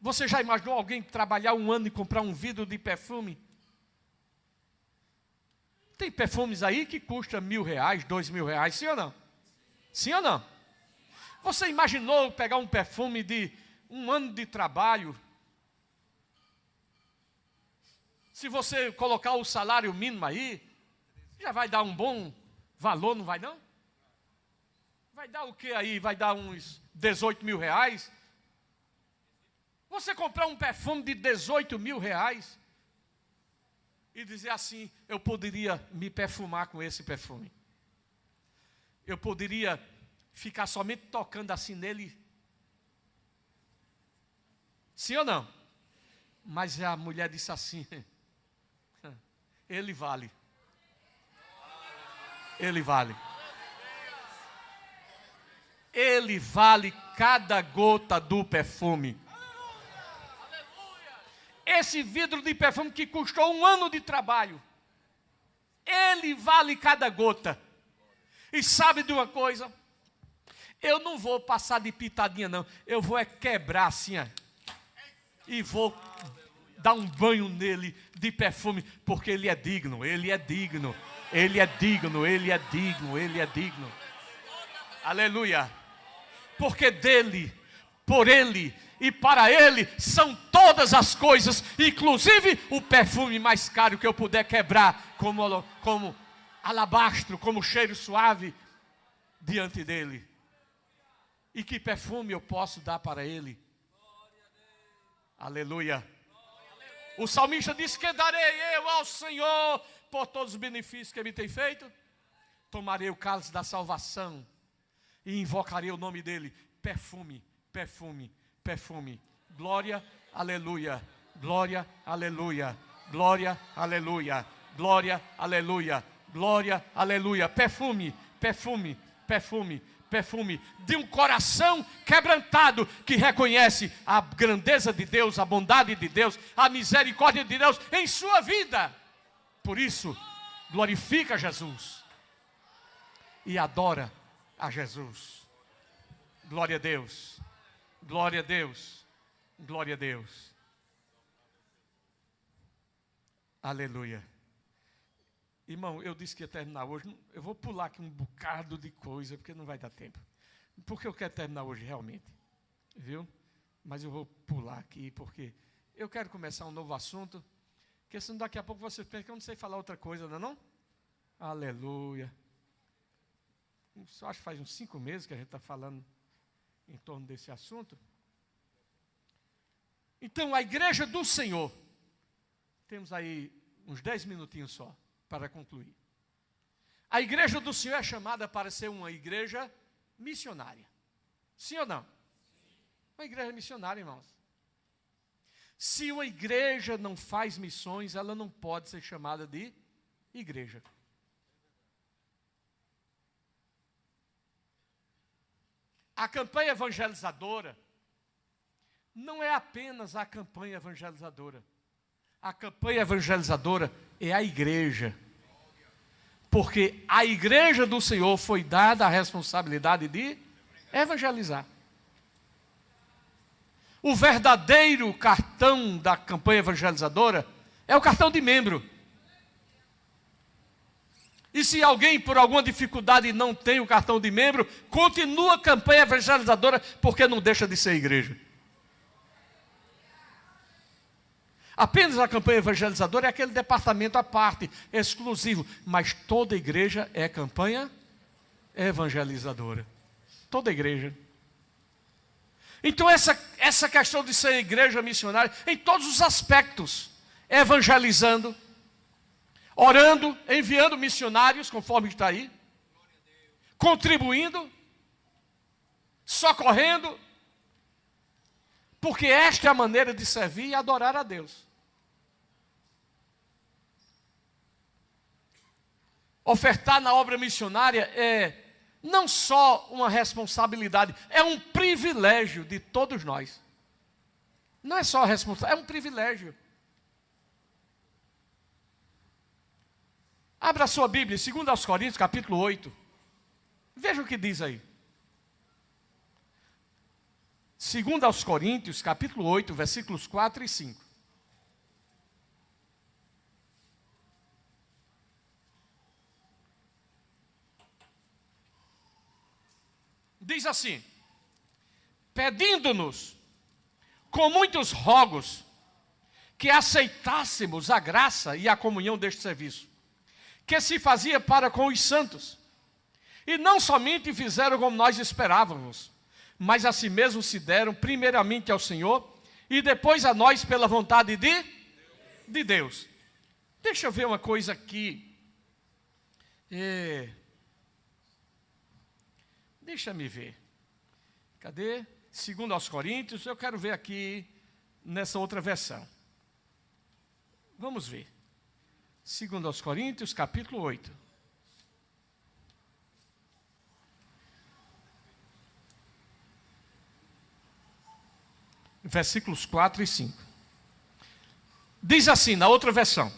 Você já imaginou alguém trabalhar um ano e comprar um vidro de perfume? Tem perfumes aí que custam R$1.000, R$2.000, sim ou não? Sim ou não? Você imaginou pegar um perfume de 1 ano de trabalho? Se você colocar o salário mínimo aí, já vai dar um bom valor, não vai não? Vai dar o que aí? Vai dar uns 18 mil reais? Você comprar um perfume de 18 mil reais e dizer assim, eu poderia me perfumar com esse perfume. Eu poderia ficar somente tocando assim nele. Sim ou não? Mas a mulher disse assim, ele vale. Ele vale. Ele vale cada gota do perfume. Esse vidro de perfume que custou 1 ano de trabalho, ele vale cada gota. E sabe de uma coisa? Eu não vou passar de pitadinha não, eu vou quebrar assim, ó, e vou dar um banho nele de perfume, porque ele é digno, ele é digno, ele é digno, ele é digno, ele é digno. Aleluia. Porque dele, por ele e para ele são todas as coisas, inclusive o perfume mais caro que eu puder quebrar, como alabastro, como cheiro suave, diante dele. E que perfume eu posso dar para ele? Aleluia. O salmista disse que darei eu ao Senhor por todos os benefícios que ele tem feito. Tomarei o cálice da salvação e invocarei o nome dele. Perfume, perfume, perfume. Glória, aleluia. Glória, aleluia. Glória, aleluia. Glória, aleluia. Glória, aleluia. Perfume, perfume, perfume, perfume. De um coração quebrantado que reconhece a grandeza de Deus, a bondade de Deus, a misericórdia de Deus em sua vida. Por isso, glorifica Jesus e adora a Jesus. Glória a Deus, glória a Deus, glória a Deus. Aleluia. Irmão, eu disse que ia terminar hoje. Eu vou pular aqui um bocado de coisa, porque não vai dar tempo. Porque eu quero terminar hoje realmente, viu? Mas eu vou pular aqui, porque eu quero começar um novo assunto, porque senão daqui a pouco você pensa que eu não sei falar outra coisa, não é não? Aleluia. Só acho que faz uns 5 meses que a gente está falando em torno desse assunto. Então, a igreja do Senhor, temos aí uns 10 minutinhos só para concluir. A igreja do Senhor é chamada para ser uma igreja missionária. Sim ou não? Uma igreja missionária, irmãos. Se uma igreja não faz missões, ela não pode ser chamada de igreja. A campanha evangelizadora não é apenas a campanha evangelizadora. A campanha evangelizadora é a igreja. Porque a igreja do Senhor foi dada a responsabilidade de evangelizar. O verdadeiro cartão da campanha evangelizadora é o cartão de membro. E se alguém, por alguma dificuldade, não tem o cartão de membro, continua a campanha evangelizadora, porque não deixa de ser igreja. Apenas a campanha evangelizadora é aquele departamento à parte, exclusivo. Mas toda igreja é campanha evangelizadora. Toda igreja. Então essa questão de ser igreja missionária, em todos os aspectos, evangelizando, orando, enviando missionários, conforme está aí, contribuindo, socorrendo, porque esta é a maneira de servir e adorar a Deus. Ofertar na obra missionária é não só uma responsabilidade, é um privilégio de todos nós. Não é só responsabilidade, é um privilégio. Abra a sua Bíblia, 2 Coríntios, capítulo 8. Veja o que diz aí. 2 Coríntios, capítulo 8, versículos 4 e 5. Diz assim: pedindo-nos, com muitos rogos, que aceitássemos a graça e a comunhão deste serviço, que se fazia para com os santos. E não somente fizeram como nós esperávamos, mas a si mesmos se deram primeiramente ao Senhor e depois a nós pela vontade de Deus. Deixa eu ver uma coisa aqui. Deixa-me ver. Cadê? 2 aos Coríntios, eu quero ver aqui nessa outra versão. Vamos ver. 2 aos Coríntios, capítulo 8. Versículos 4 e 5. Diz assim, na outra versão: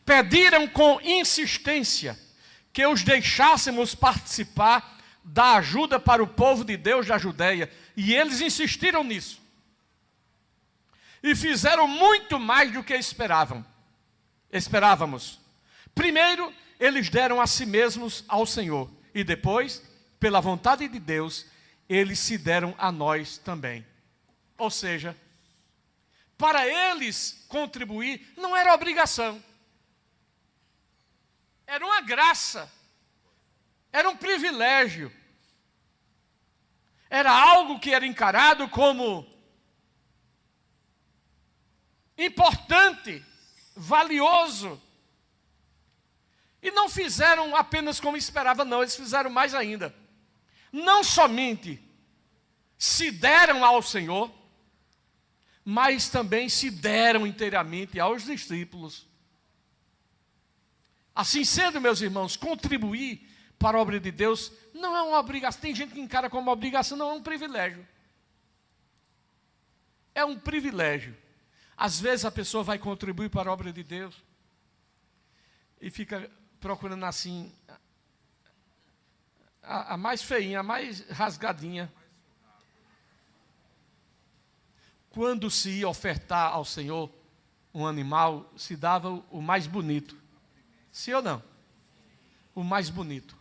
pediram com insistência que os deixássemos participar da ajuda para o povo de Deus da Judeia, e eles insistiram nisso. E fizeram muito mais do que esperávamos. Primeiro, eles deram a si mesmos ao Senhor, e depois, pela vontade de Deus, eles se deram a nós também. Ou seja, para eles contribuir não era obrigação, era uma graça, era um privilégio, era algo que era encarado como importante, valioso. E não fizeram apenas como esperava, não, eles fizeram mais ainda. Não somente se deram ao Senhor, mas também se deram inteiramente aos discípulos. Assim sendo, meus irmãos, contribuir para a obra de Deus não é uma obrigação. Tem gente que encara como uma obrigação, não, é um privilégio. É um privilégio. Às vezes a pessoa vai contribuir para a obra de Deus e fica procurando assim a mais feinha, a mais rasgadinha. Quando se ia ofertar ao Senhor um animal, se dava o mais bonito. Sim ou não? O mais bonito.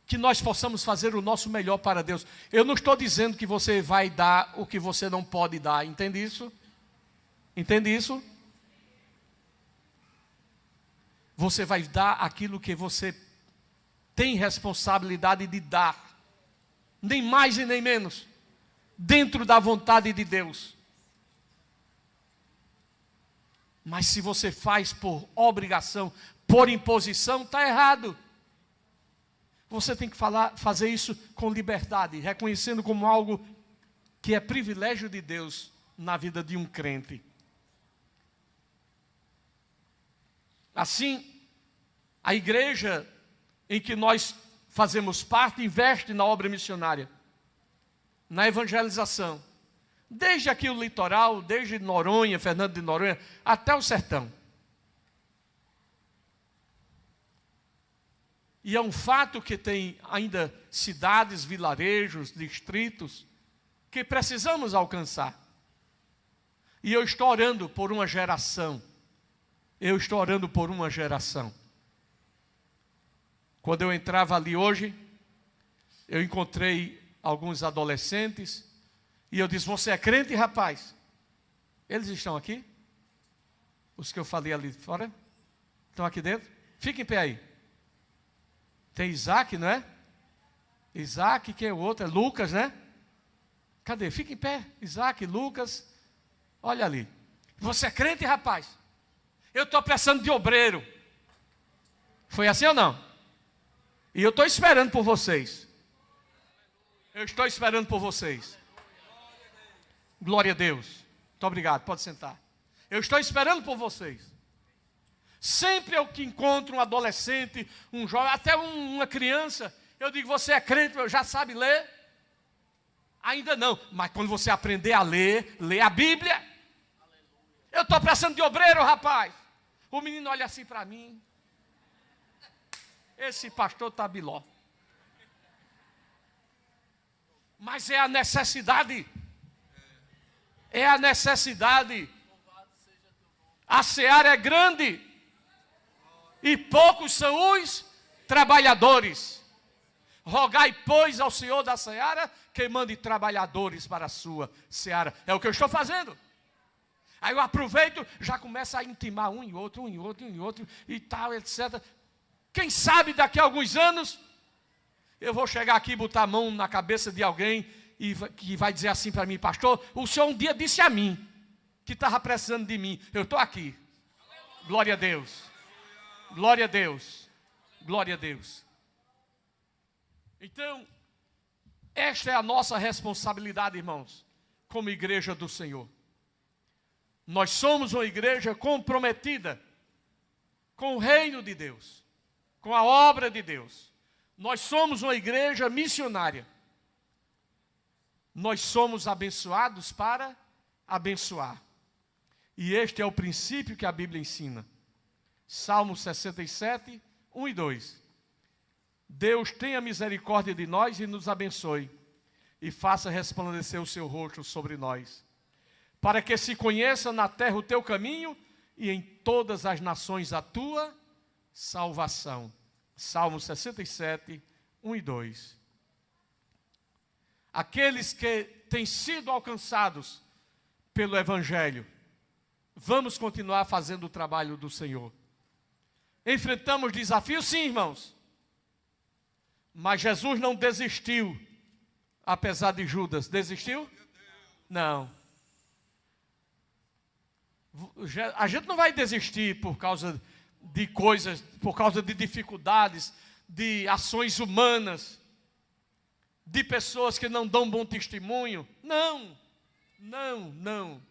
Que nós possamos fazer o nosso melhor para Deus. Eu não estou dizendo que você vai dar o que você não pode dar. Entende isso? Entende isso? Você vai dar aquilo que você tem responsabilidade de dar. Nem mais e nem menos. Dentro da vontade de Deus. Mas se você faz por obrigação, por imposição, está errado. Você tem que fazer isso com liberdade, reconhecendo como algo que é privilégio de Deus na vida de um crente. Assim, a igreja em que nós fazemos parte investe na obra missionária, na evangelização, desde aqui o litoral, desde Noronha, Fernando de Noronha, até o sertão. E é um fato que tem ainda cidades, vilarejos, distritos, que precisamos alcançar. E eu estou orando por uma geração. Eu estou orando por uma geração. Quando eu entrava ali hoje, eu encontrei alguns adolescentes, e eu disse: você é crente, rapaz? Eles estão aqui? Os que eu falei ali fora? Estão aqui dentro? Fiquem em pé aí. Tem Isaac, não é? Isaac, que é o outro? É Lucas, né? Cadê? Fica em pé. Isaac, Lucas. Olha ali. Você é crente, rapaz? Eu estou precisando de obreiro. Foi assim ou não? E eu estou esperando por vocês. Eu estou esperando por vocês. Glória a Deus. Muito obrigado, pode sentar. Eu estou esperando por vocês. Sempre eu que encontro um adolescente, um jovem, até uma criança, eu digo: você é crente, já sabe ler? Ainda não, mas quando você aprender a ler, lê a Bíblia. Eu estou precisando de obreiro, rapaz. O menino olha assim para mim. Esse pastor está biló. Mas é a necessidade. É a necessidade. A seara é grande. E poucos são os trabalhadores. Rogai, pois, ao Senhor da seara que mande trabalhadores para a sua seara. É o que eu estou fazendo. Aí eu aproveito, já começo a intimar um e outro e tal, etc. Quem sabe daqui a alguns anos eu vou chegar aqui e botar a mão na cabeça de alguém que vai dizer assim para mim: pastor, o senhor um dia disse a mim que estava precisando de mim. Eu estou aqui. Glória a Deus. Glória a Deus. Glória a Deus. Então, esta é a nossa responsabilidade, irmãos, como igreja do Senhor. Nós somos uma igreja comprometida com o reino de Deus, com a obra de Deus. Nós somos uma igreja missionária. Nós somos abençoados para abençoar. E este é o princípio que a Bíblia ensina. Salmo 67, 1 e 2. Deus tenha misericórdia de nós e nos abençoe, e faça resplandecer o seu rosto sobre nós, para que se conheça na terra o teu caminho e em todas as nações a tua salvação. Salmo 67, 1 e 2. Aqueles que têm sido alcançados pelo Evangelho, vamos continuar fazendo o trabalho do Senhor. Enfrentamos desafios, sim, irmãos. Mas Jesus não desistiu, apesar de Judas. Desistiu? Não. A gente não vai desistir por causa de coisas, por causa de dificuldades, de ações humanas, de pessoas que não dão bom testemunho. Não, não, não.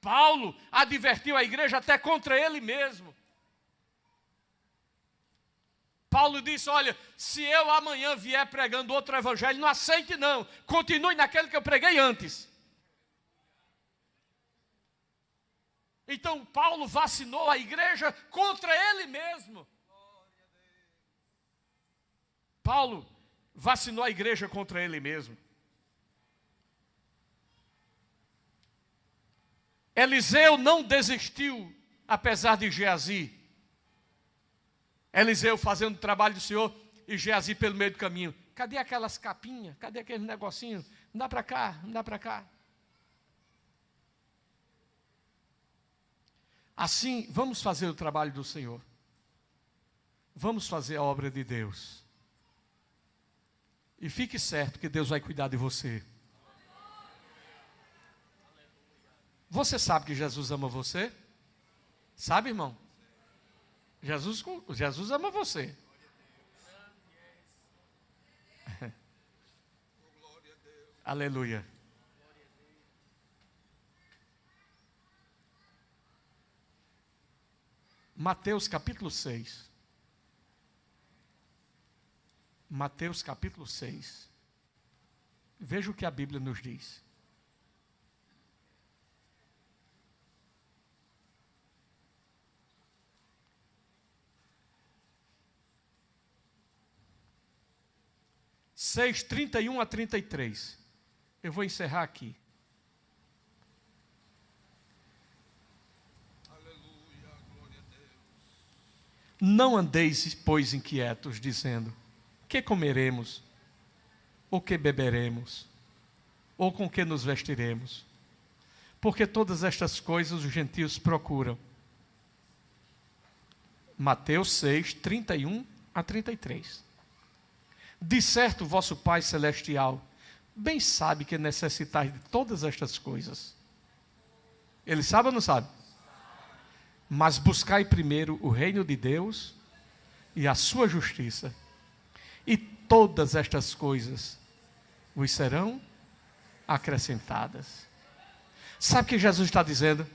Paulo advertiu a igreja até contra ele mesmo. Paulo disse: olha, se eu amanhã vier pregando outro evangelho, não aceite não, continue naquele que eu preguei antes. Então Paulo vacinou a igreja contra ele mesmo. Paulo vacinou a igreja contra ele mesmo. Eliseu não desistiu, apesar de Geazi. Eliseu fazendo o trabalho do Senhor e Geazi pelo meio do caminho. Cadê aquelas capinhas? Cadê aquele negocinho? Não dá para cá, não dá para cá. Assim, vamos fazer o trabalho do Senhor. Vamos fazer a obra de Deus. E fique certo que Deus vai cuidar de você. Você sabe que Jesus ama você? Sabe, irmão? Jesus ama você. Aleluia. Mateus capítulo 6. Mateus capítulo 6. Veja o que a Bíblia nos diz. Seis, 31 a 33. Eu vou encerrar aqui. Aleluia, glória a Deus. Não andeis, pois, inquietos, dizendo: que comeremos? Ou que beberemos? Ou com que nos vestiremos? Porque todas estas coisas os gentios procuram. Mateus 6, 31 a 33. De certo, vosso Pai Celestial bem sabe que necessitais de todas estas coisas. Ele sabe ou não sabe? Mas buscai primeiro o reino de Deus e a sua justiça, e todas estas coisas vos serão acrescentadas. Sabe o que Jesus está dizendo?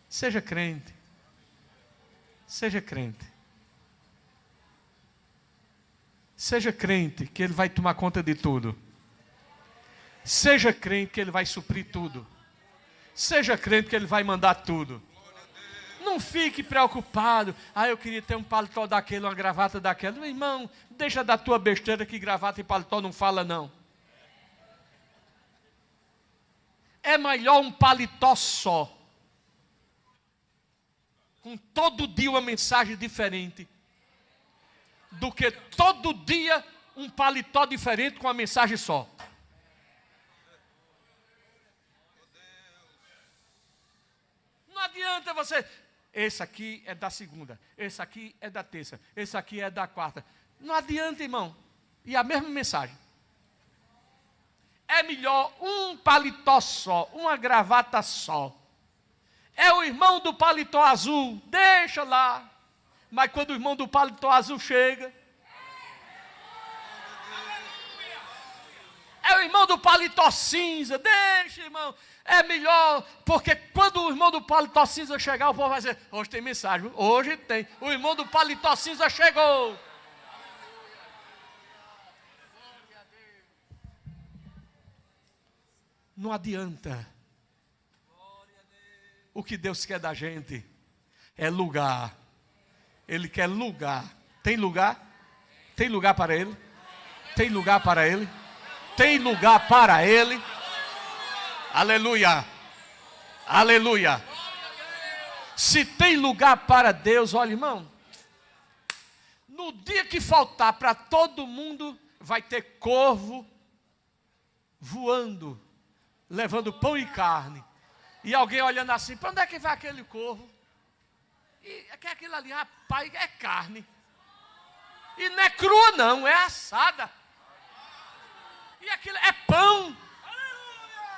Seja crente. Seja crente. Seja crente que Ele vai tomar conta de tudo. Seja crente que Ele vai suprir tudo. Seja crente que Ele vai mandar tudo. Não fique preocupado. Eu queria ter um paletó daquele, uma gravata daquela. Meu irmão, deixa da tua besteira que gravata e paletó não fala não. É melhor um paletó só, com todo dia uma mensagem diferente, do que todo dia um paletó diferente com uma mensagem só. Não adianta você... Esse aqui é da segunda, esse aqui é da terça, esse aqui é da quarta. Não adianta, irmão. E a mesma mensagem. É melhor um paletó só, uma gravata só. É o irmão do paletó azul, deixa lá. Mas quando o irmão do paletó azul chega... É o irmão do paletó cinza, deixa, irmão. É melhor, porque quando o irmão do paletó cinza chegar, o povo vai dizer, hoje tem mensagem, hoje tem. O irmão do paletó cinza chegou. Não adianta. O que Deus quer da gente é lugar. Ele quer lugar. Tem lugar? Tem lugar para Ele? Tem lugar para Ele? Tem lugar para Ele. Aleluia. Aleluia. Se tem lugar para Deus, olha, irmão. No dia que faltar para todo mundo, vai ter corvo voando, levando pão e carne. E alguém olhando assim, para onde é que vai aquele corvo? E é que aquilo ali, rapaz, é carne. E não é crua não, é assada. E aquilo é pão.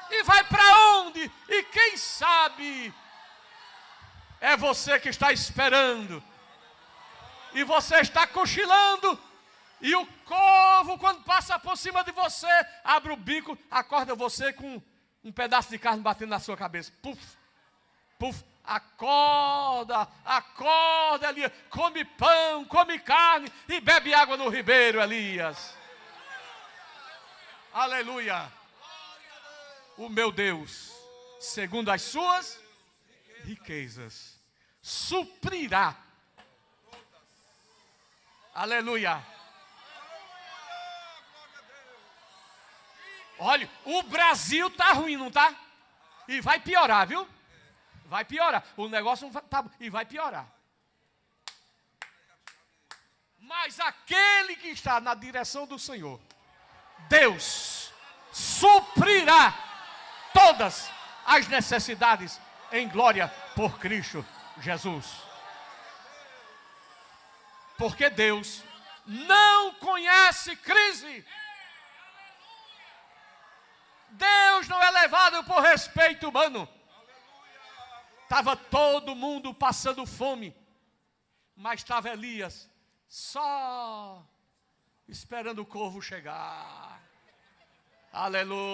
E vai para onde? E quem sabe é você que está esperando. E você está cochilando. E o corvo, quando passa por cima de você, abre o bico, acorda você com um pedaço de carne batendo na sua cabeça. Puf, puf, acorda, acorda, Elias. Come pão, come carne e bebe água no ribeiro, Elias. Aleluia. O meu Deus, segundo as suas riquezas, suprirá. Aleluia. Olha, o Brasil está ruim, não está? E vai piorar, viu? Vai piorar. O negócio não está... E vai piorar. Mas aquele que está na direção do Senhor, Deus suprirá todas as necessidades em glória por Cristo Jesus. Porque Deus não conhece crise. Deus não é levado por respeito humano. Estava todo mundo passando fome, mas estava Elias só esperando o corvo chegar. Aleluia.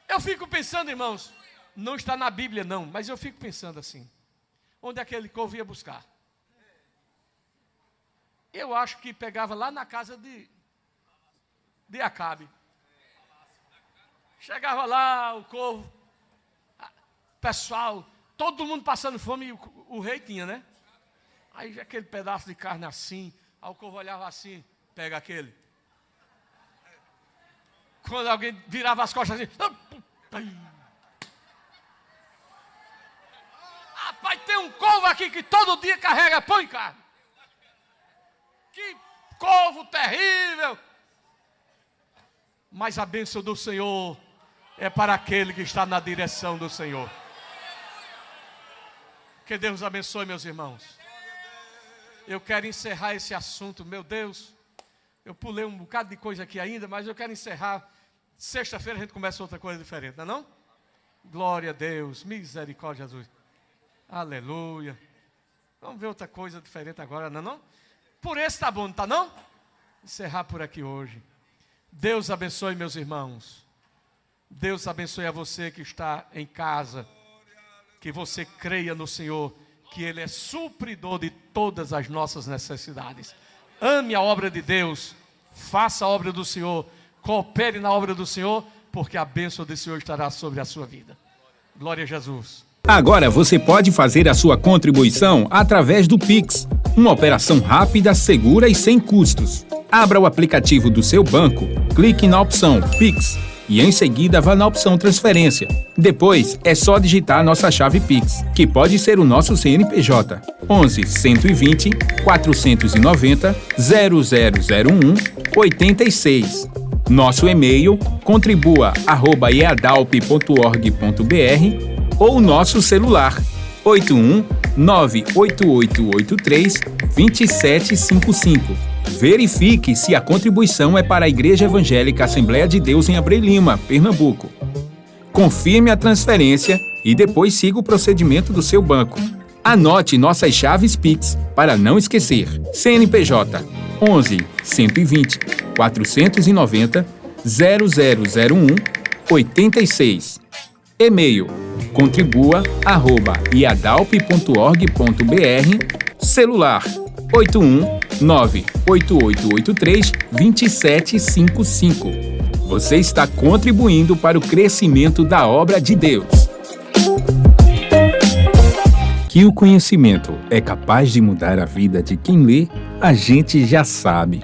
Eu fico pensando, irmãos, não está na Bíblia não, mas eu fico pensando assim, onde aquele corvo ia buscar? Eu acho que pegava lá na casa de Acabe. Chegava lá o corvo, pessoal, todo mundo passando fome, e o rei tinha, né? Aí aquele pedaço de carne assim, aí o corvo olhava assim, pega aquele. Quando alguém virava as costas assim, rapaz, tem um corvo aqui que todo dia carrega pão e carne. Que corvo terrível. Mas a bênção do Senhor é para aquele que está na direção do Senhor. Que Deus abençoe, meus irmãos. Eu quero encerrar esse assunto, meu Deus. Eu pulei um bocado de coisa aqui ainda, mas eu quero encerrar. Sexta-feira a gente começa outra coisa diferente, não é não? Glória a Deus, misericórdia, Jesus. Aleluia. Vamos ver outra coisa diferente agora, não é não? Por esse tá bom, não tá não? Encerrar por aqui hoje. Deus abençoe, meus irmãos. Deus abençoe a você que está em casa. Que você creia no Senhor, que Ele é supridor de todas as nossas necessidades. Ame a obra de Deus, faça a obra do Senhor, coopere na obra do Senhor, porque a bênção do Senhor estará sobre a sua vida. Glória a Jesus. Agora você pode fazer a sua contribuição através do Pix, uma operação rápida, segura e sem custos. Abra o aplicativo do seu banco, clique na opção Pix e em seguida vá na opção transferência. Depois é só digitar nossa chave Pix, que pode ser o nosso CNPJ 11 120 490 0001 86. Nosso e-mail contribua@eadalp.org.br ou nosso celular 81 98883 2755. Verifique se a contribuição é para a Igreja Evangélica Assembleia de Deus em Abreu Lima, Pernambuco. Confirme a transferência e depois siga o procedimento do seu banco. Anote nossas chaves Pix para não esquecer. CNPJ 11 120 490 0001 86. E-mail contribua@iadalp.org.br. Celular 81 98883 2755. Você está contribuindo para o crescimento da obra de Deus. Que o conhecimento é capaz de mudar a vida de quem lê, a gente já sabe.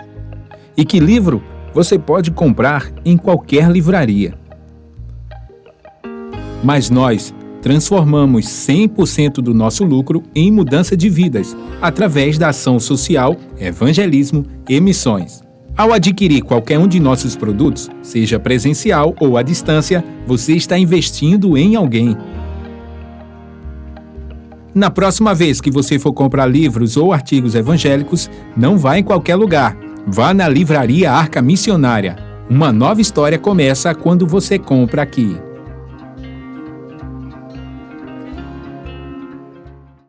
E que livro você pode comprar em qualquer livraria. Mas nós transformamos 100% do nosso lucro em mudança de vidas, através da ação social, evangelismo e missões. Ao adquirir qualquer um de nossos produtos, seja presencial ou à distância, você está investindo em alguém. Na próxima vez que você for comprar livros ou artigos evangélicos, não vá em qualquer lugar. Vá na Livraria Arca Missionária. Uma nova história começa quando você compra aqui.